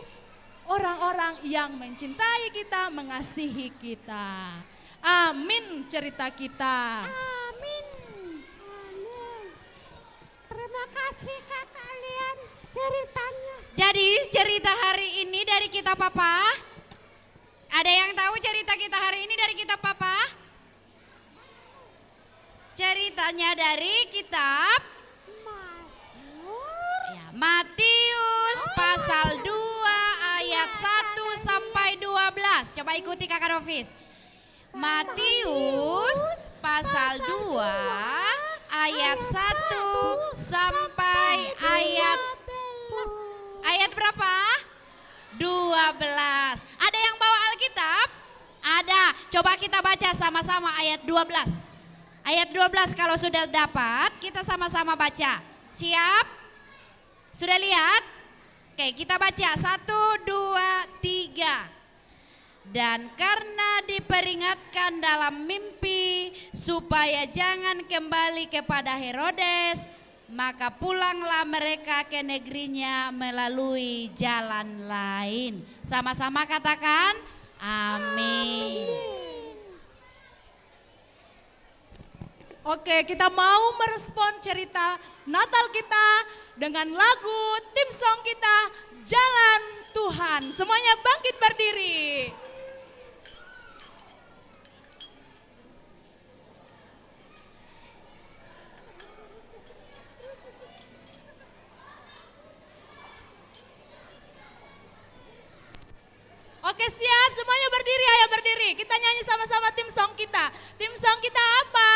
orang-orang yang mencintai kita, mengasihi kita. Amin cerita kita. Amin. Terima kasih Kakak Lian ceritanya. Jadi cerita hari ini dari kita Papa. Ada yang tahu cerita kita hari ini dari kita Papa? Ceritanya dari kitab Matius pasal 2 ayat 1 sampai 12. Coba ikuti Kakak Rofis. Matius pasal 2 ayat 1 sampai ayat berapa? 12. Ada yang bawa Alkitab? Ada. Coba kita baca sama-sama ayat 12. Ayat 12 kalau sudah dapat, kita sama-sama baca. Siap? Sudah lihat? Oke, kita baca. 1, 2, 3. Dan karena diperingatkan dalam mimpi supaya jangan kembali kepada Herodes, maka pulanglah mereka ke negerinya melalui jalan lain. Sama-sama katakan amin. Oke, kita mau merespon cerita Natal kita dengan lagu tim song kita Jalan Tuhan. Semuanya bangkit berdiri. Oke, siap, semuanya berdiri, ayo berdiri. Kita nyanyi sama-sama tim song kita. Tim song kita apa?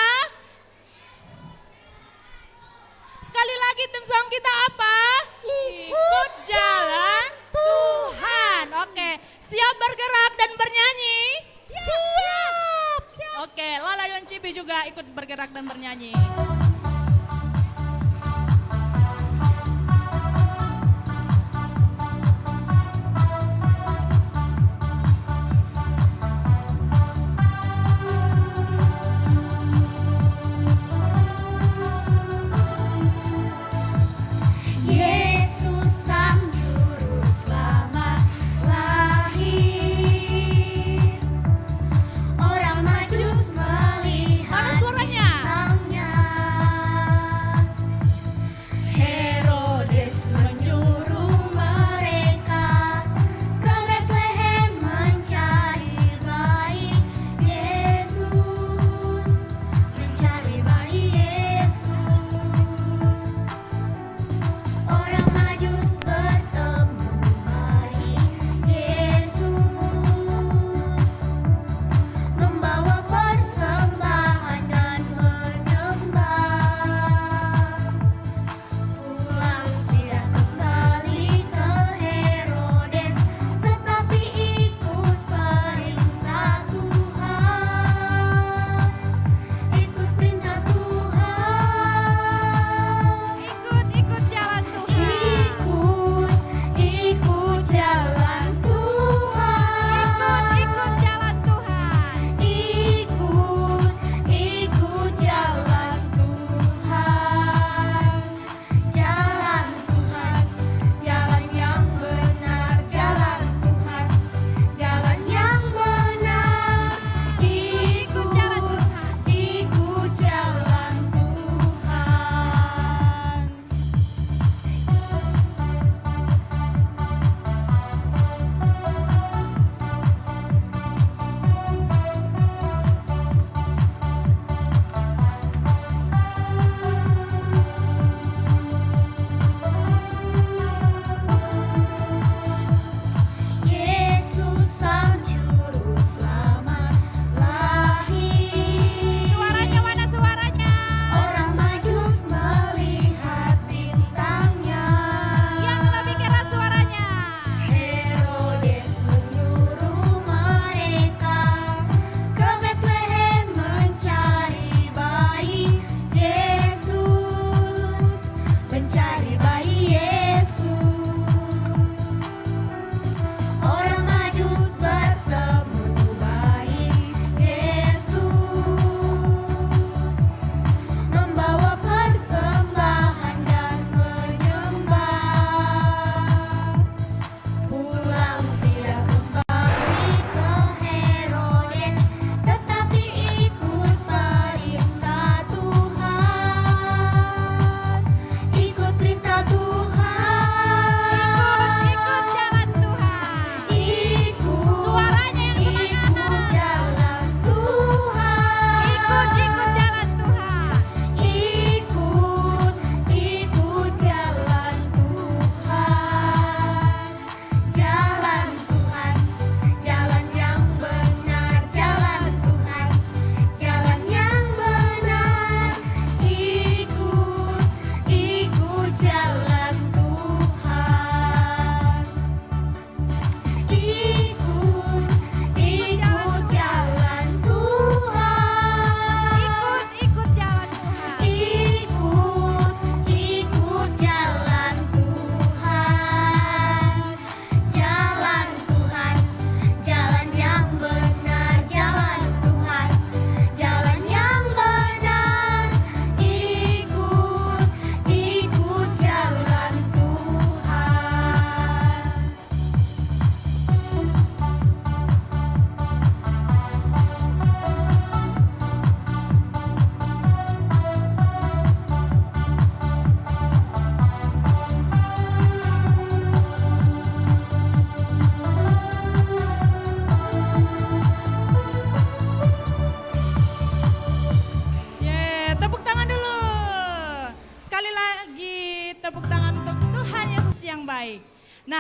Sekali lagi tim song kita apa? Ikut jalan Tuhan. Oke, siap bergerak dan bernyanyi? Siap. Oke, Lala dan Cibi juga ikut bergerak dan bernyanyi. Yesus Sang Juru Selamat lahir. Orang Majus melihat Mana suaranya? bintangnya.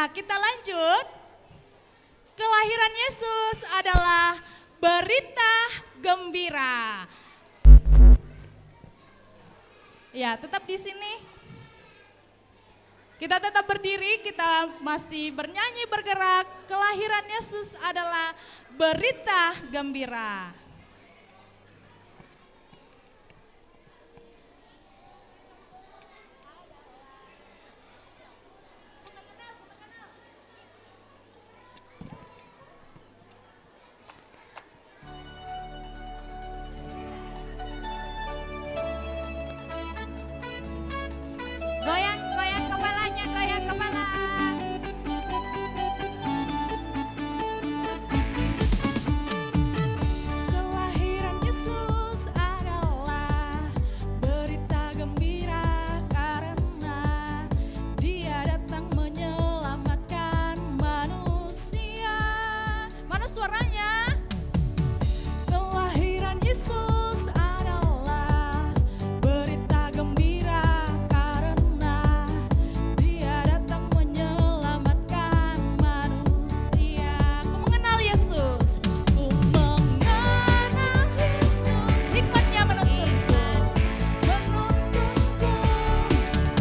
Nah, kita lanjut. Kelahiran Yesus adalah berita gembira. Ya, tetap di sini. Kita tetap berdiri, kita masih bernyanyi bergerak. Kelahiran Yesus adalah berita gembira. Goyang, goyang kepalanya, goyang kepala. Kelahiran Yesus adalah berita gembira karena Dia datang menyelamatkan manusia. Mana suaranya? Kelahiran Yesus adalah berita gembira karena Dia datang menyelamatkan manusia. Ku mengenal Yesus, ku mengenal Yesus, hikmatnya menuntunku, menuntunku.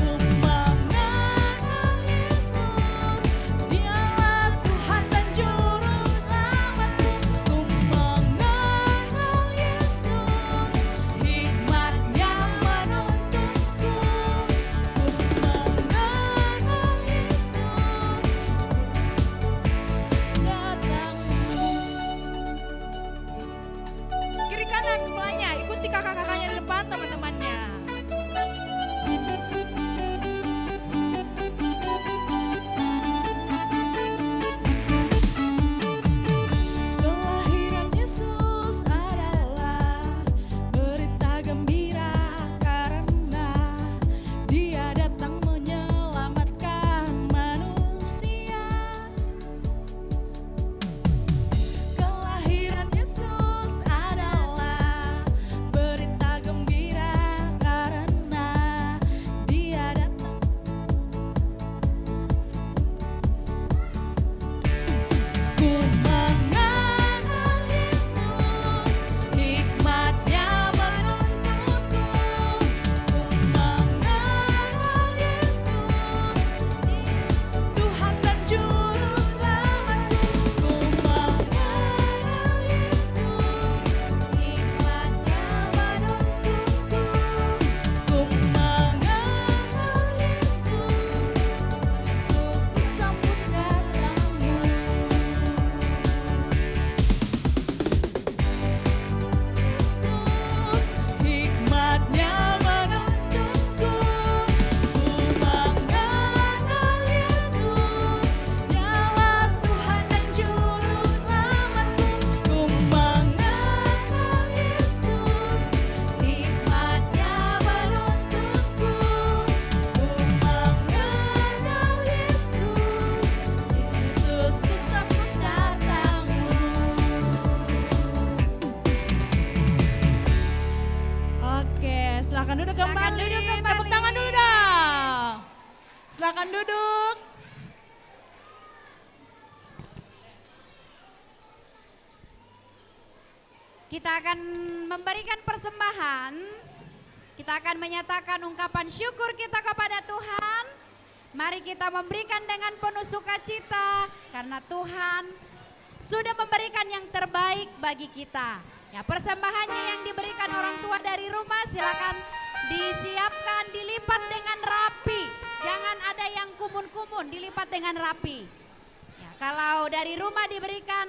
Ku mengenal Yesus, Dialah Tuhan dan Juru Selamatku. Ku mengenal Yesus, hikmatnya menuntunku. Ku mengenal Yesus, datangmu. Kiri kanan kepalanya, ikuti kakak-kakaknya di depan, teman-temannya. Kelahiran Yesus adalah berita gembira karena Dia datang menyelamatkan manusia. Kelahiran Yesus adalah berita gembira karena Dia datang. Ku mengenal Yesus, hikmatnya menuntunku. Ku mengenal Yesus, Tuhan dan Juru Selamatku. Ku mengenal Yesus, hikmatnya menuntunku. Ku mengenal Yesus, Yesus ku sambut datangmu. Yesus, hikmatnya menuntunku. Ku mengenal Yesus, Dialah Tuhan dan Juru Selamatku. Ku mengenal Yesus, hikmatnya menuntunku. Ku mengenal Yesus, Yesus ku sambut datangmu. Oke, silakan duduk kembali. Tepuk tangan dulu dong. Silakan duduk. Kita akan memberikan persembahan. Kita akan menyatakan ungkapan syukur kita kepada Tuhan. Mari kita memberikan dengan penuh sukacita karena Tuhan sudah memberikan yang terbaik bagi kita. Ya, persembahannya yang diberikan orang tua dari rumah silakan disiapkan, dilipat dengan rapi. Jangan ada yang kumun-kumun, dilipat dengan rapi. Ya, kalau dari rumah diberikan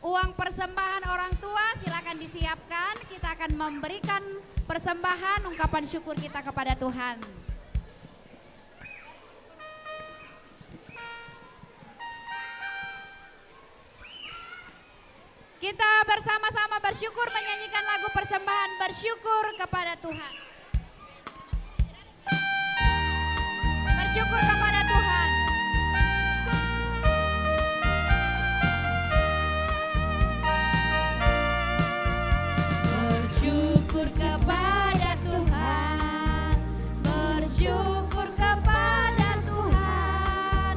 uang persembahan orang tua silakan disiapkan. Kita akan memberikan persembahan ungkapan syukur kita kepada Tuhan. Kita bersama-sama bersyukur menyanyikan lagu persembahan bersyukur kepada Tuhan. Bersyukur kepada Tuhan. Bersyukur kepada Tuhan. Bersyukur kepada Tuhan.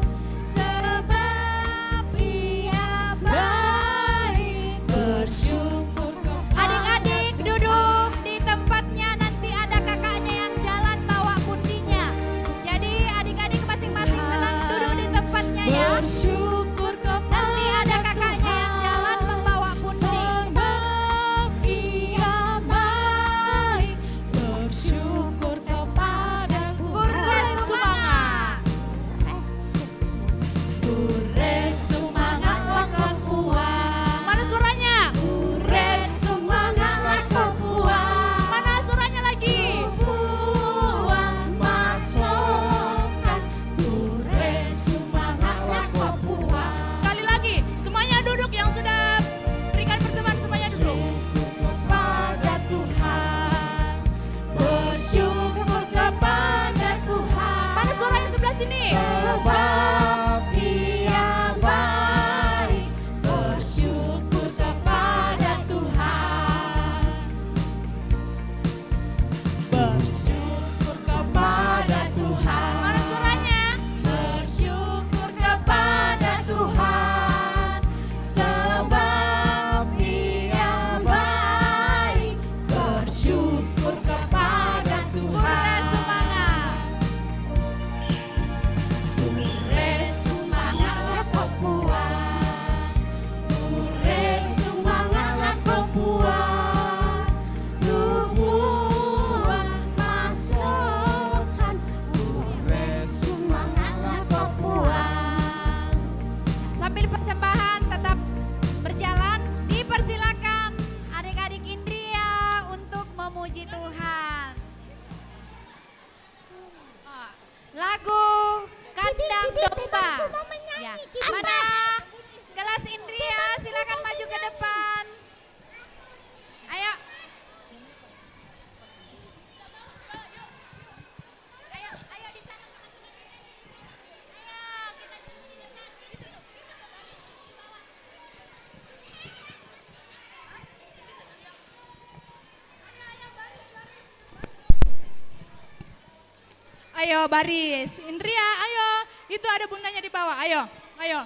ayo baris. Indria, ayo. Itu ada bundanya di bawah, ayo. Ayo.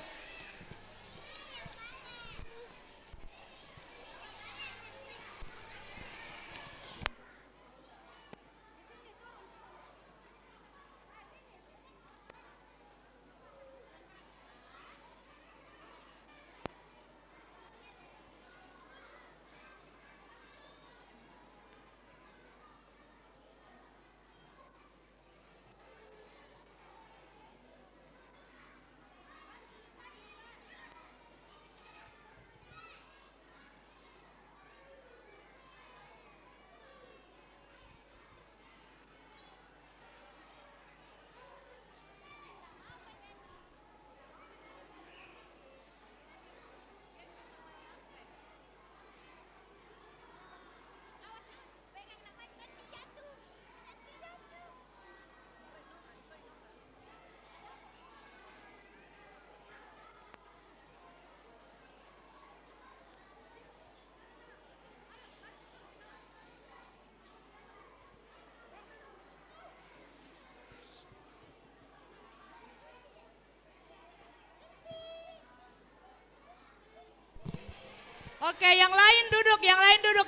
Oke, yang lain duduk,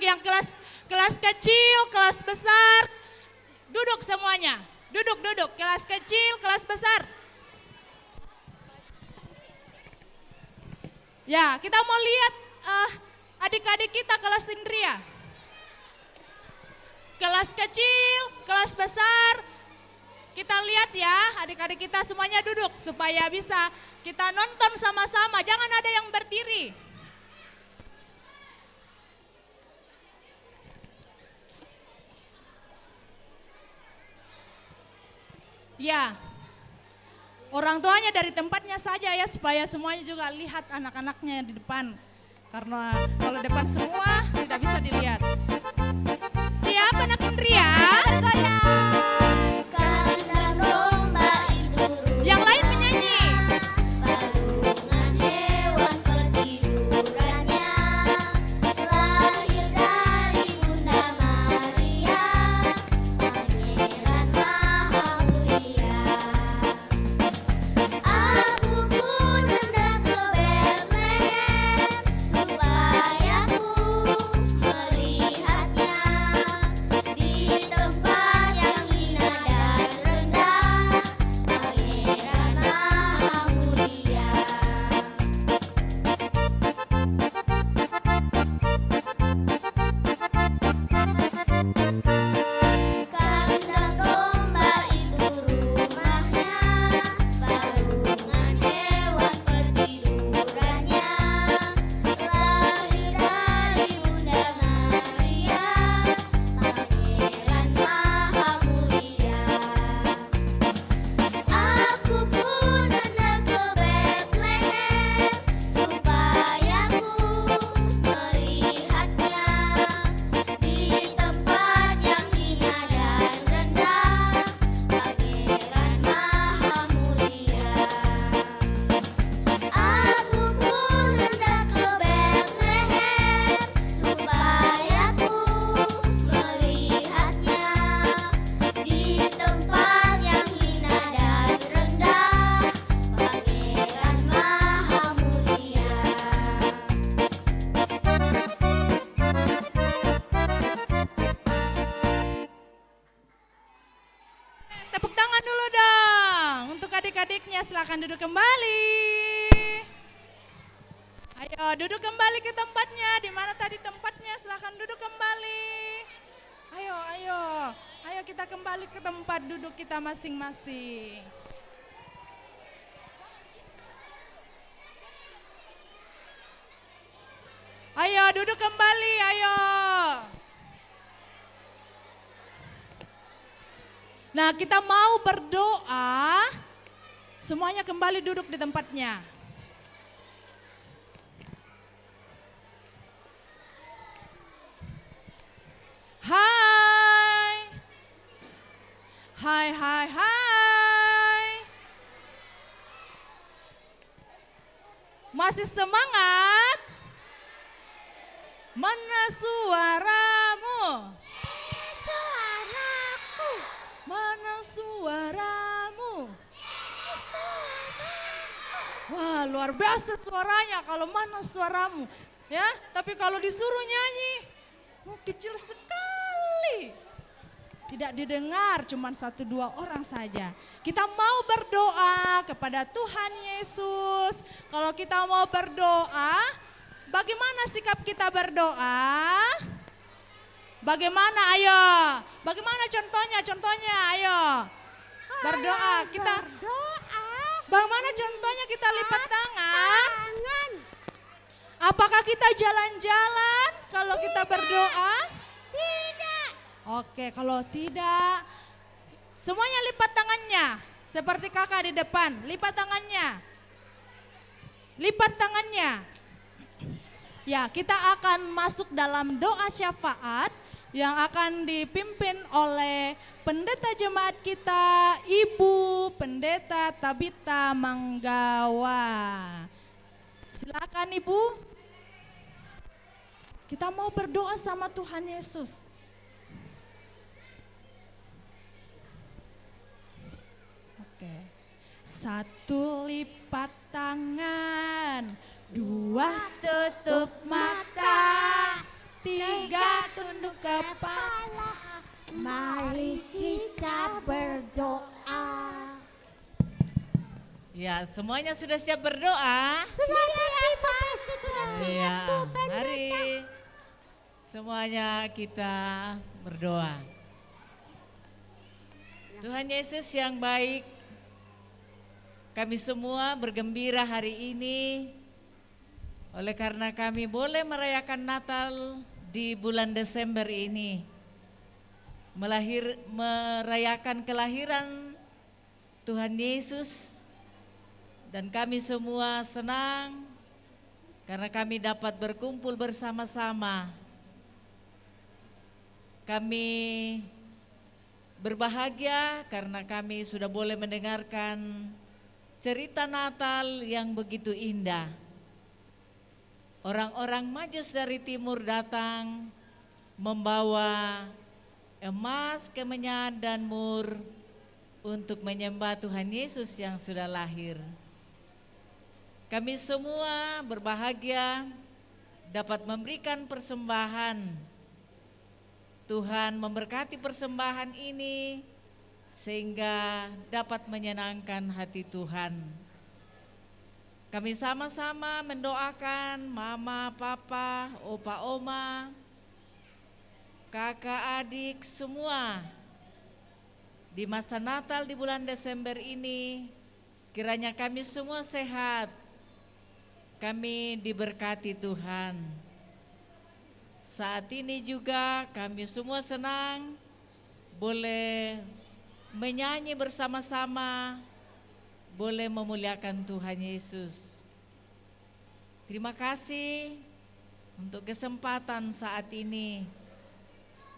yang kelas kecil, kelas besar, duduk semuanya, duduk, kelas kecil, kelas besar. Ya, kita mau lihat adik-adik kita kelas Indria. Kelas kecil, kelas besar, kita lihat ya adik-adik kita semuanya duduk supaya bisa kita nonton sama-sama, jangan ada yang berdiri. Ya, orang tuanya dari tempatnya saja ya supaya semuanya juga lihat anak-anaknya di depan. Karena kalau depan semua tidak bisa dilihat. Siap anak Indria? Kandang domba itu Yang lain menyanyi. balungan hewan petidurannya lahir dari Bunda Maria, Pangeran Maha Mulia. Aku pun hendak ke Bethlehem supaya ku melihatnya di tempat yang hina dan rendah, Pangeran Maha Mulia. Kandang domba itu rumahnya, balungan hewan petidurannya lahir dari Bunda Maria, Pangeran Maha Mulia. Aku pun hendak ke Bethlehem supaya ku melihatnya di tempat yang hina dan rendah, Pangeran Maha Mulia. Aku pun hendak ke Bethlehem supaya ku melihatnya di tempat yang hina dan rendah, Pangeran Maha Mulia. Tepuk tangan dulu dong untuk adik-adiknya, silakan duduk kembali. Ayo duduk kembali ke tempatnya, di mana tadi tempatnya, silakan duduk kembali. Ayo kita kembali ke tempat duduk kita masing-masing. Ayo duduk kembali, ayo. Nah, kita mau berdoa, semuanya kembali duduk di tempatnya. Hai. Hai, hai, hai. Masih semangat? Mana suaramu? Suaraku Mana suara luar biasa suaranya, kalau mana suaramu? Ya, tapi kalau disuruh nyanyi, kecil sekali. Tidak didengar, cuma 1-2 orang saja. Kita mau berdoa kepada Tuhan Yesus. Kalau kita mau berdoa, bagaimana sikap kita berdoa? Bagaimana, ayo? Bagaimana contohnya? Contohnya, ayo. Berdoa, kita. Bagaimana contohnya kita lipat tangan? Apakah kita jalan-jalan kalau kita berdoa? Tidak. Oke, kalau tidak, semuanya lipat tangannya. Seperti kakak di depan, lipat tangannya. Lipat tangannya. Ya, kita akan masuk dalam doa syafaat yang akan dipimpin oleh pendeta jemaat kita, Ibu Pendeta Tabita Manggawa. Silakan Ibu. Kita mau berdoa sama Tuhan Yesus. Oke. 1 lipat tangan, 2 tutup mata, 3 tunduk kepala. Mari kita berdoa. Ya, semuanya sudah siap berdoa? Sudah siap, Pak. Ya, mari semuanya kita berdoa. Tuhan Yesus yang baik, kami semua bergembira hari ini oleh karena kami boleh merayakan Natal di bulan Desember ini. Merayakan kelahiran Tuhan Yesus, dan kami semua senang karena kami dapat berkumpul bersama-sama. Kami berbahagia karena kami sudah boleh mendengarkan cerita Natal yang begitu indah. Orang-orang Majus dari timur datang membawa emas, kemenyan, dan mur untuk menyembah Tuhan Yesus yang sudah lahir. Kami semua berbahagia dapat memberikan persembahan. Tuhan memberkati persembahan ini sehingga dapat menyenangkan hati Tuhan. Kami sama-sama mendoakan mama, papa, opa, oma, kakak, adik, semua di masa Natal di bulan Desember ini, kiranya kami semua sehat, kami diberkati Tuhan. Saat ini juga kami semua senang boleh menyanyi bersama-sama, boleh memuliakan Tuhan Yesus. Terima kasih untuk kesempatan saat ini.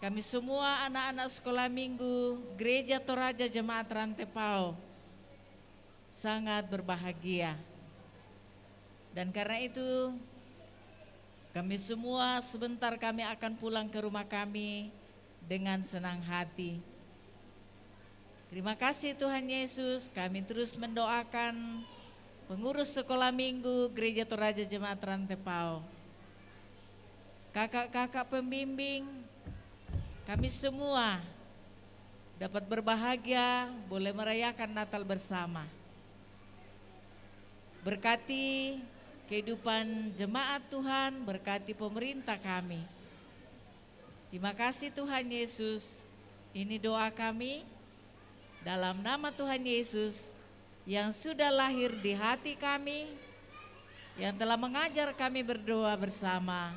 Kami semua anak-anak sekolah minggu Gereja Toraja Jemaat Rantepao sangat berbahagia. Dan karena itu kami semua sebentar kami akan pulang ke rumah kami dengan senang hati. Terima kasih Tuhan Yesus, kami terus mendoakan pengurus sekolah minggu Gereja Toraja Jemaat Rantepao, kakak-kakak pembimbing, kami semua dapat berbahagia boleh merayakan Natal bersama. Berkati kehidupan jemaat Tuhan, berkati pemerintah kami. Terima kasih Tuhan Yesus, ini doa kami dalam nama Tuhan Yesus yang sudah lahir di hati kami, yang telah mengajar kami berdoa bersama.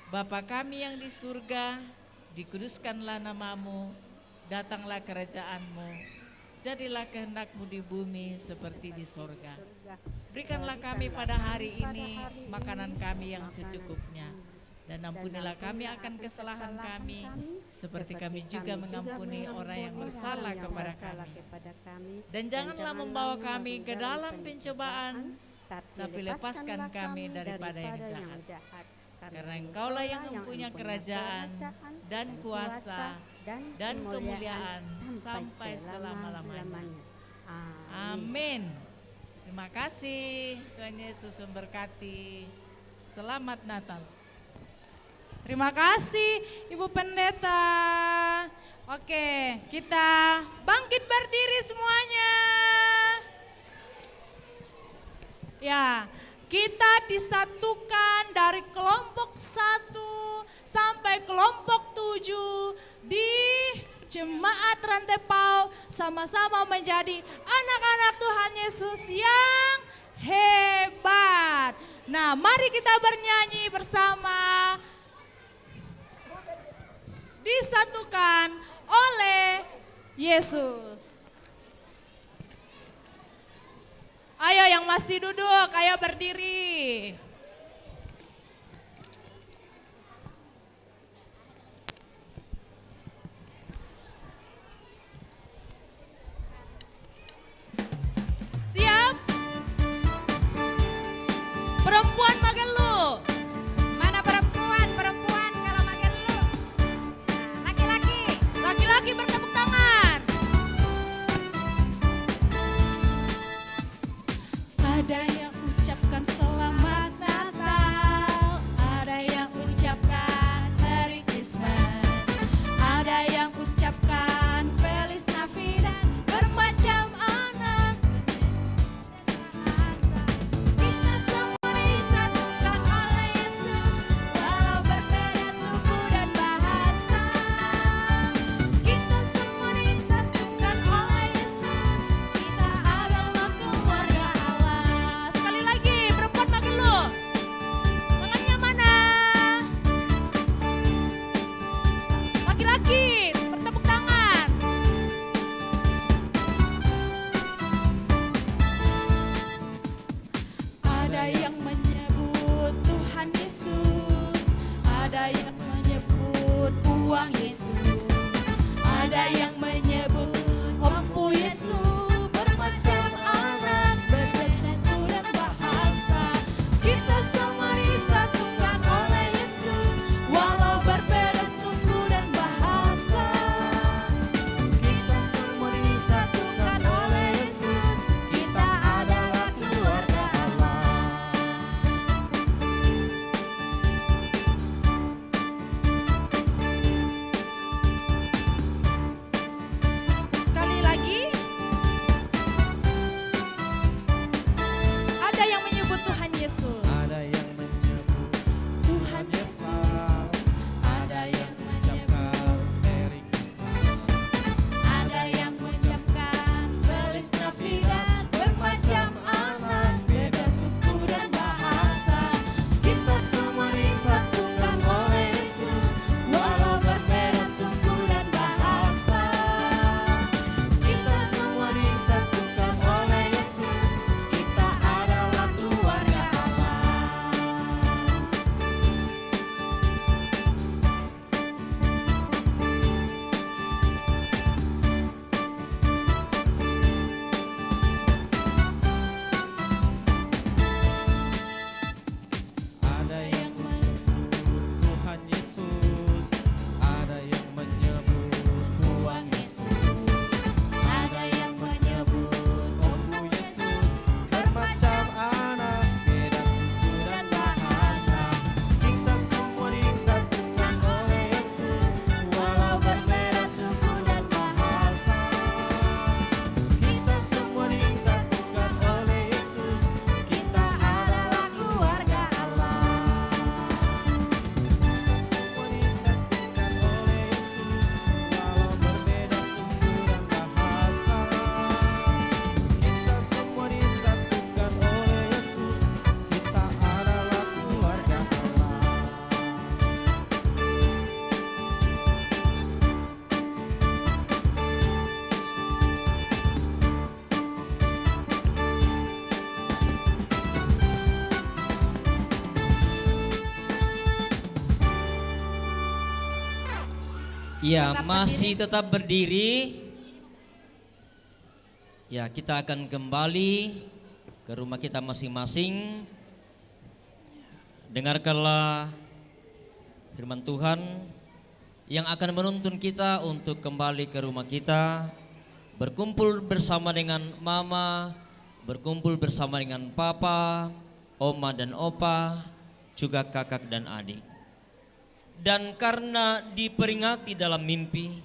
Bapa kami yang di surga, dikuduskanlah namamu, datanglah kerajaanmu, jadilah kehendakmu di bumi seperti di sorga. Berikanlah kami pada hari ini makanan kami yang secukupnya, dan ampunilah kami akan kesalahan kami, seperti kami juga mengampuni orang yang bersalah kepada kami. Dan janganlah membawa kami ke dalam pencobaan, tapi lepaskan kami daripada yang jahat. Karena Engkaulah yang mempunyai kerajaan dan kuasa dan kemuliaan sampai selama-lamanya. Amin. Terima kasih, Tuhan Yesus memberkati. Selamat Natal. Terima kasih Ibu Pendeta. Oke, kita bangkit berdiri semuanya. Ya, kita disatukan dari kelompok 1 sampai kelompok 7 di Jemaat Rantepau, sama-sama menjadi anak-anak Tuhan Yesus yang hebat. Nah, mari kita bernyanyi bersama. Disatukan oleh Yesus. Ayo yang masih duduk, ayo berdiri. Siap? Perempuan makan lu. Mana perempuan? Perempuan kalau makan lu. Nah, laki-laki. Laki-laki bertepuk tangan. Ada yang ucapkan selamat Natal, ada yang ucapkan Merry Christmas, ada yang ucapkan Feliz Navidad, bermacam anak. Kita semua disatukan oleh Yesus, walau berbeda suku dan bahasa. Kita semua disatukan oleh Yesus, kita adalah keluarga Allah. Sekali lagi, perempuan makin lu. Tangannya mana? Laki-laki, bertepuk tangan. Ada yang menyebut Tuhan Yesus, ada yang menyebut uang Yesus, ada yang menyebut Empu Yesus, bermacam anak, bersuku dan bahasa. Kita semua disatukan oleh Yesus, walau berbeda suku dan bahasa. Kita semua disatukan oleh Yesus, kita adalah keluarga Allah. Sekali lagi, ada yang menyebut Tuhan Yesus. Ada yang menyebut Tuhan Yesus. Ada yang menyebut Merry Christmas. Ada yang mengucapkan Feliz Navidad, bermacam anak, beda suku dan bahasa. Kita semua disatukan oleh Yesus, walau berbeda suku dan bahasa. Kita semua disatukan oleh Yesus, kita adalah keluarga Allah. Ada yang menyebut Tuhan Yesus, ada yang menyebut Tuhan Yesus, Ada yang menyebut Empu Yesus, bermacam anak, beda suku dan bahasa. Kita semua disatukan oleh Yesus, walau berbeda suku dan bahasa. Kita semua disatukan oleh Yesus, kita adalah keluarga Allah. Semua disatukan oleh Yesus, walau berbeda suku dan bahasa. Kita semua disatukan oleh Yesus, kita adalah keluarga Allah. Ya, masih tetap berdiri. Ya, kita akan kembali ke rumah kita masing-masing. Dengarkanlah firman Tuhan yang akan menuntun kita untuk kembali ke rumah kita, berkumpul bersama dengan mama, berkumpul bersama dengan papa, oma dan opa, juga kakak dan adik. Dan karena diperingati dalam mimpi,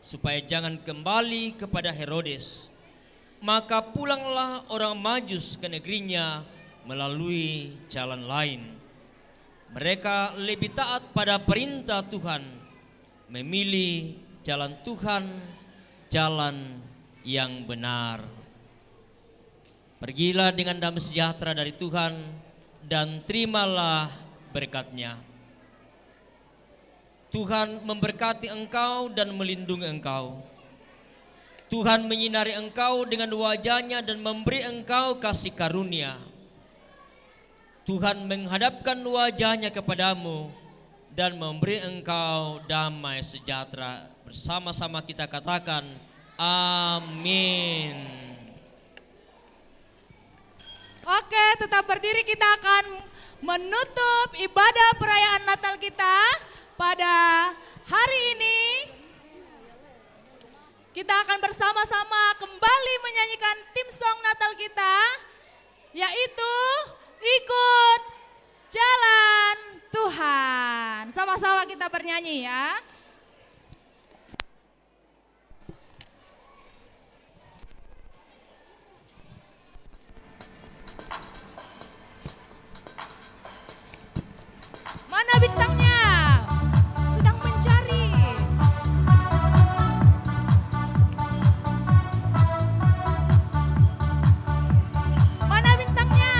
supaya jangan kembali kepada Herodes, maka pulanglah orang Majus ke negerinya melalui jalan lain. Mereka lebih taat pada perintah Tuhan, memilih jalan Tuhan, jalan yang benar. Pergilah dengan damai sejahtera dari Tuhan dan terimalah berkat-Nya. Tuhan memberkati engkau dan melindungi engkau. Tuhan menyinari engkau dengan wajah-Nya dan memberi engkau kasih karunia. Tuhan menghadapkan wajah-Nya kepadamu dan memberi engkau damai sejahtera. Bersama-sama kita katakan amin. Oke, tetap berdiri, kita akan menutup ibadah perayaan Natal kita pada hari ini. Kita akan bersama-sama kembali menyanyikan tim song Natal kita, yaitu Ikut Jalan Tuhan. Sama-sama kita bernyanyi ya. Mana bintangnya? Sedang mencari. Mana bintangnya?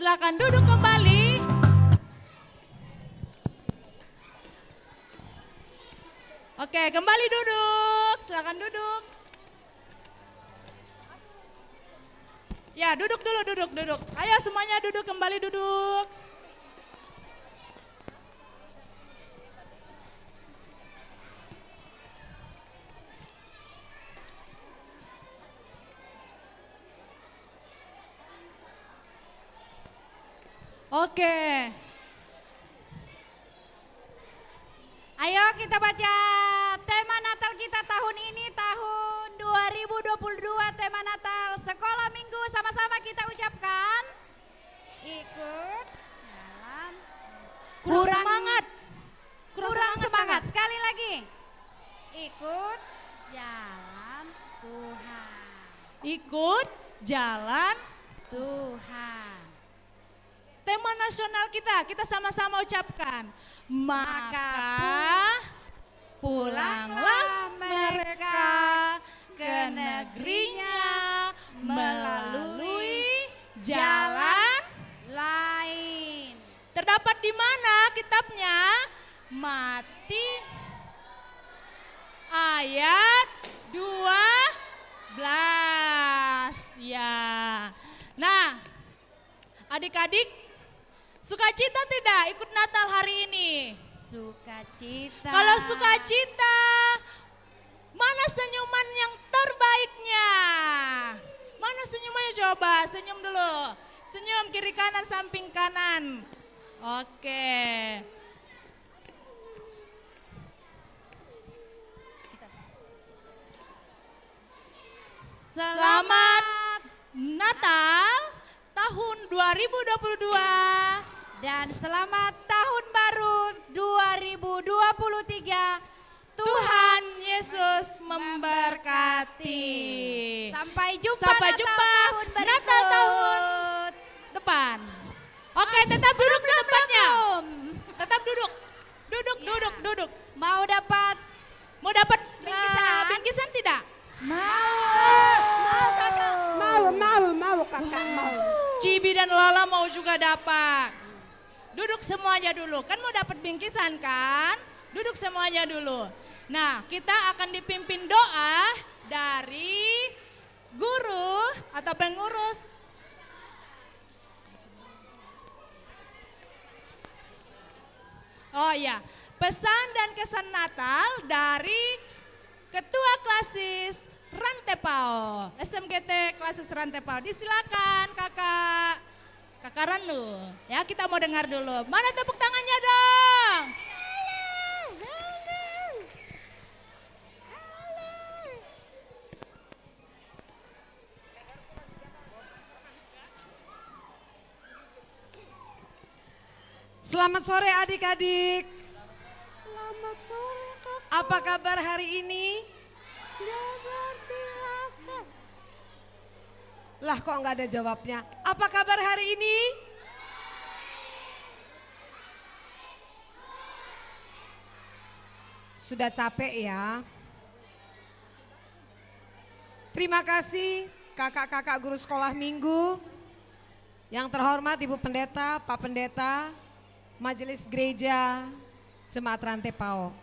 Silakan duduk kembali. Oke, kembali duduk. Silakan duduk. Ya, duduk dulu, duduk. Ayo semuanya duduk, kembali duduk. Oke. Ayo kita baca tema Natal kita tahun ini, tahun 2022, tema Natal sekolah minggu. Sama-sama kita ucapkan. Ikut jalan. Kurang semangat. Kurang semangat. Kakak. Sekali lagi. Ikut jalan Tuhan. Ikut jalan Tuhan. tema nasional kita sama-sama ucapkan. Maka pulanglah mereka ke negerinya melalui jalan lain. terdapat di mana kitabnya? Mati ayat 12 ya. Nah, adik-adik sukacita tidak ikut Natal hari ini? Sukacita. Kalau sukacita, mana senyuman yang terbaiknya? Mana senyumannya, coba senyum dulu. Senyum kiri kanan samping kanan. Oke. Selamat Natal tahun 2022. Dan selamat tahun baru 2023. Tuhan Yesus memberkati. Sampai jumpa, Sampai jumpa Natal tahun depan. Oke, tetap duduk di tempatnya. Tetap duduk. Duduk. Mau dapat bingkisan tidak? Mau kakak, mau kakak, mau. Cibi dan Lola mau juga dapat. Duduk semuanya dulu. Kan mau dapat bingkisan kan? Duduk semuanya dulu. Nah, kita akan dipimpin doa dari guru atau pengurus. Oh ya, pesan dan kesan Natal dari Ketua Klasis Rantepao, SMGT Klasis Rantepao. Disilakan kakak Ranu. Ya, kita mau dengar dulu. Mana tepuk tangannya dong? Selamat sore adik-adik. Apa kabar hari ini? Lah kok nggak ada jawabnya? Apa kabar hari ini? Sudah capek ya? Terima kasih kakak-kakak guru sekolah minggu. Yang terhormat Ibu Pendeta, Pak Pendeta, Majelis Gereja Jemaat Rantepao,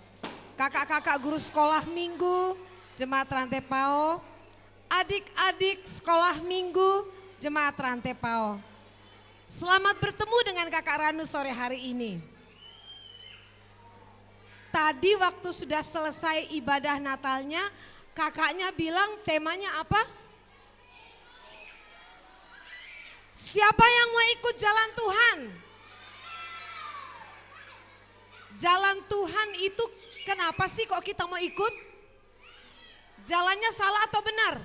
kakak-kakak guru sekolah minggu Jemaat Rantepao, adik-adik sekolah minggu Jemaat Rantepao. Selamat bertemu dengan kakak Ranu sore hari ini. Tadi waktu sudah selesai ibadah Natalnya, kakaknya bilang temanya apa? Siapa yang mau ikut jalan Tuhan? Jalan Tuhan itu kenapa sih kok kita mau ikut? Jalannya salah atau benar?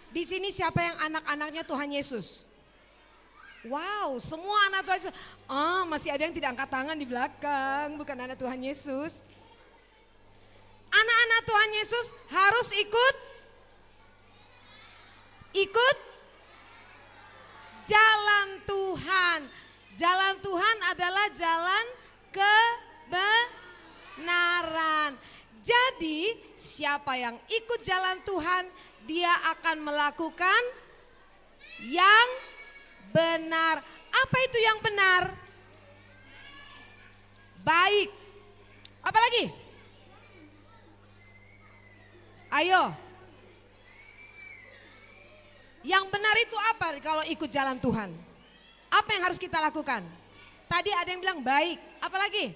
Di sini siapa yang anak-anaknya Tuhan Yesus? Wow, semua anak Tuhan Yesus. Masih ada yang tidak angkat tangan di belakang, bukan anak Tuhan Yesus. Anak-anak Tuhan Yesus harus ikut jalan Tuhan. Jalan Tuhan adalah jalan kebenaran. Jadi siapa yang ikut jalan Tuhan, dia akan melakukan Yang benar. Apa itu yang benar? Baik. Apa lagi? Ayo. Yang benar itu apa kalau ikut jalan Tuhan? Apa yang harus kita lakukan? Tadi ada yang bilang baik. Apa lagi?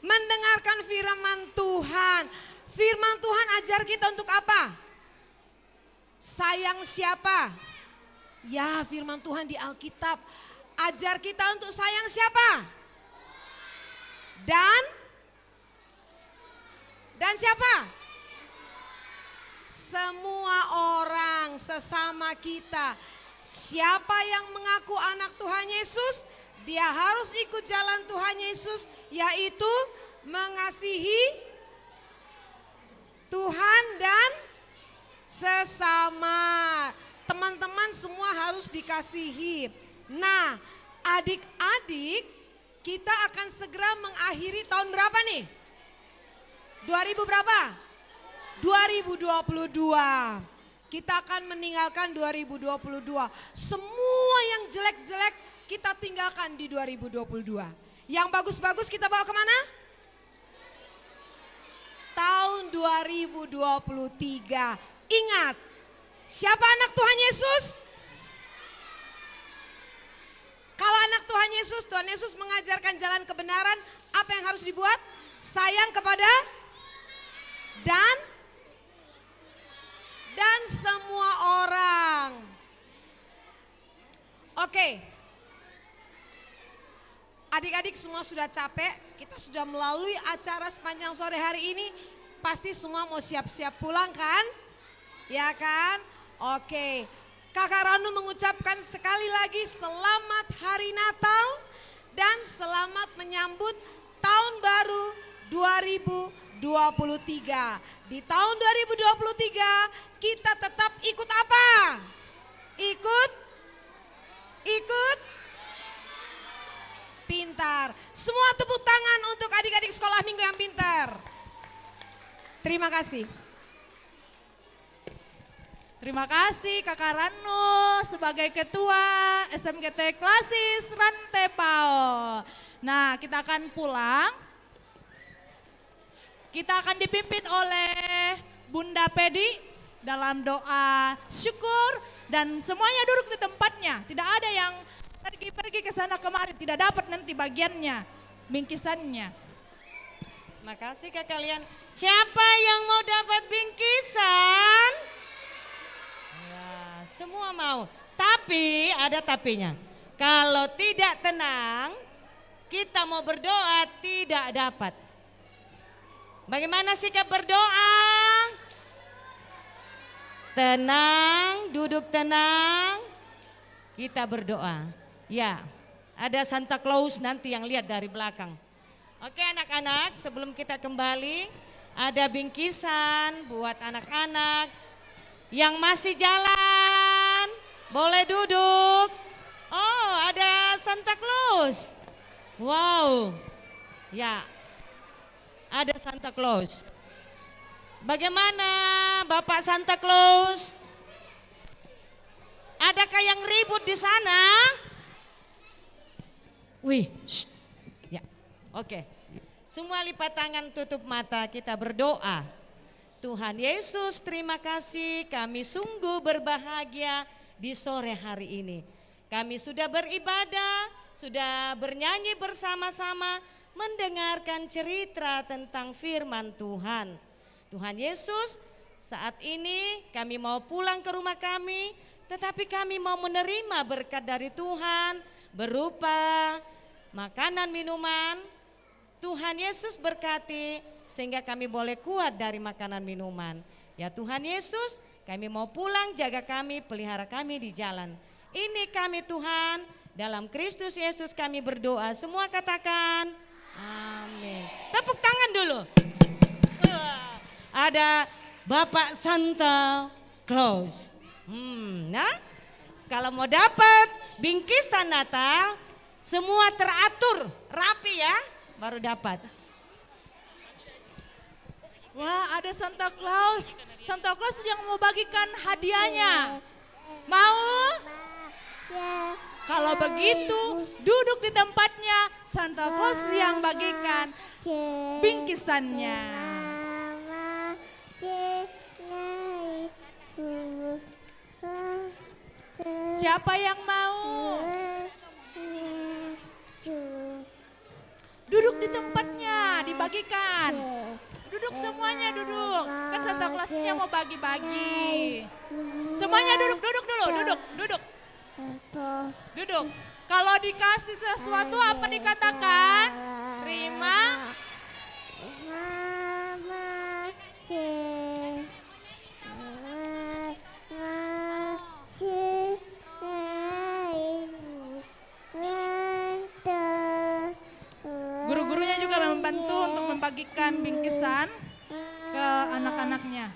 Mendengarkan firman Tuhan. Firman Tuhan ajar kita untuk apa? Sayang siapa? Ya, firman Tuhan di Alkitab ajar kita untuk sayang siapa? Dan siapa? Semua orang sesama kita. Siapa yang mengaku anak Tuhan Yesus, dia harus ikut jalan Tuhan Yesus, yaitu mengasihi Tuhan dan sesama. Teman-teman semua harus dikasihi. Nah, adik-adik, kita akan segera mengakhiri tahun berapa nih? 2000 berapa? 2022. Kita akan meninggalkan 2022. Semua yang jelek-jelek kita tinggalkan di 2022. Yang bagus-bagus kita bawa kemana? Tahun 2023. Ingat, siapa anak Tuhan Yesus? Kalau anak Tuhan Yesus mengajarkan jalan kebenaran, apa yang harus dibuat? Sayang kepada dan semua orang. Oke. Adik-adik semua sudah capek, kita sudah melalui acara sepanjang sore hari ini. Pasti semua mau siap-siap pulang kan? Ya kan? Oke. Kakak Ranu mengucapkan sekali lagi selamat hari Natal dan selamat menyambut tahun baru 2023. Di tahun 2023 kita tetap ikut apa? Ikut pintar. Semua tepuk tangan untuk adik-adik sekolah minggu yang pintar. Terima kasih. Terima kasih Kakak Ranu sebagai Ketua SMGT Klasis Rantepao. Nah, kita akan pulang. Kita akan dipimpin oleh Bunda Pedi dalam doa syukur dan semuanya duduk di tempatnya. Tidak ada yang pergi ke sana kemari, tidak dapat nanti bagiannya, bingkisannya. Makasih Kak kalian. Siapa yang mau dapat bingkisan? Ya, semua mau. Tapi ada tapinya. Kalau tidak tenang, kita mau berdoa tidak dapat. Bagaimana sikap berdoa? Tenang, duduk tenang. Kita berdoa. Ya, ada Santa Claus nanti yang lihat dari belakang. Oke anak-anak, sebelum kita kembali, ada bingkisan buat anak-anak yang masih jalan. Boleh duduk. Oh, ada Santa Claus. Wow. Ya. Ada Santa Claus. Bagaimana Bapak Santa Claus? Adakah yang ribut di sana? Wih, shh. Ya, oke. Semua lipat tangan, tutup mata, kita berdoa. Tuhan Yesus, terima kasih, kami sungguh berbahagia di sore hari ini. Kami sudah beribadah, sudah bernyanyi bersama-sama, mendengarkan cerita tentang firman Tuhan. Tuhan Yesus, saat ini kami mau pulang ke rumah kami, tetapi kami mau menerima berkat dari Tuhan berupa makanan minuman. Tuhan Yesus berkati sehingga kami boleh kuat dari makanan minuman. Ya Tuhan Yesus, kami mau pulang, jaga kami, pelihara kami di jalan. Ini kami Tuhan, dalam Kristus Yesus kami berdoa. Semua katakan amin. Tepuk tangan dulu. Ada Bapak Santa Claus. Nah, kalau mau dapat bingkisan Natal, semua teratur, rapi ya, baru dapat. Wah, ada Santa Claus. Santa Claus yang mau bagikan hadiahnya. Mau? Kalau begitu, duduk di tempatnya. Santa Claus yang bagikan bingkisannya. Siapa yang mau? Duduk di tempatnya, dibagikan. Duduk semuanya, duduk. Kan Santa Clausnya mau bagi-bagi. Semuanya duduk dulu, duduk. Duduk. Kalau dikasih sesuatu apa dikatakan? Terima. Guru-gurunya juga membantu untuk membagikan bingkisan ke anak-anaknya.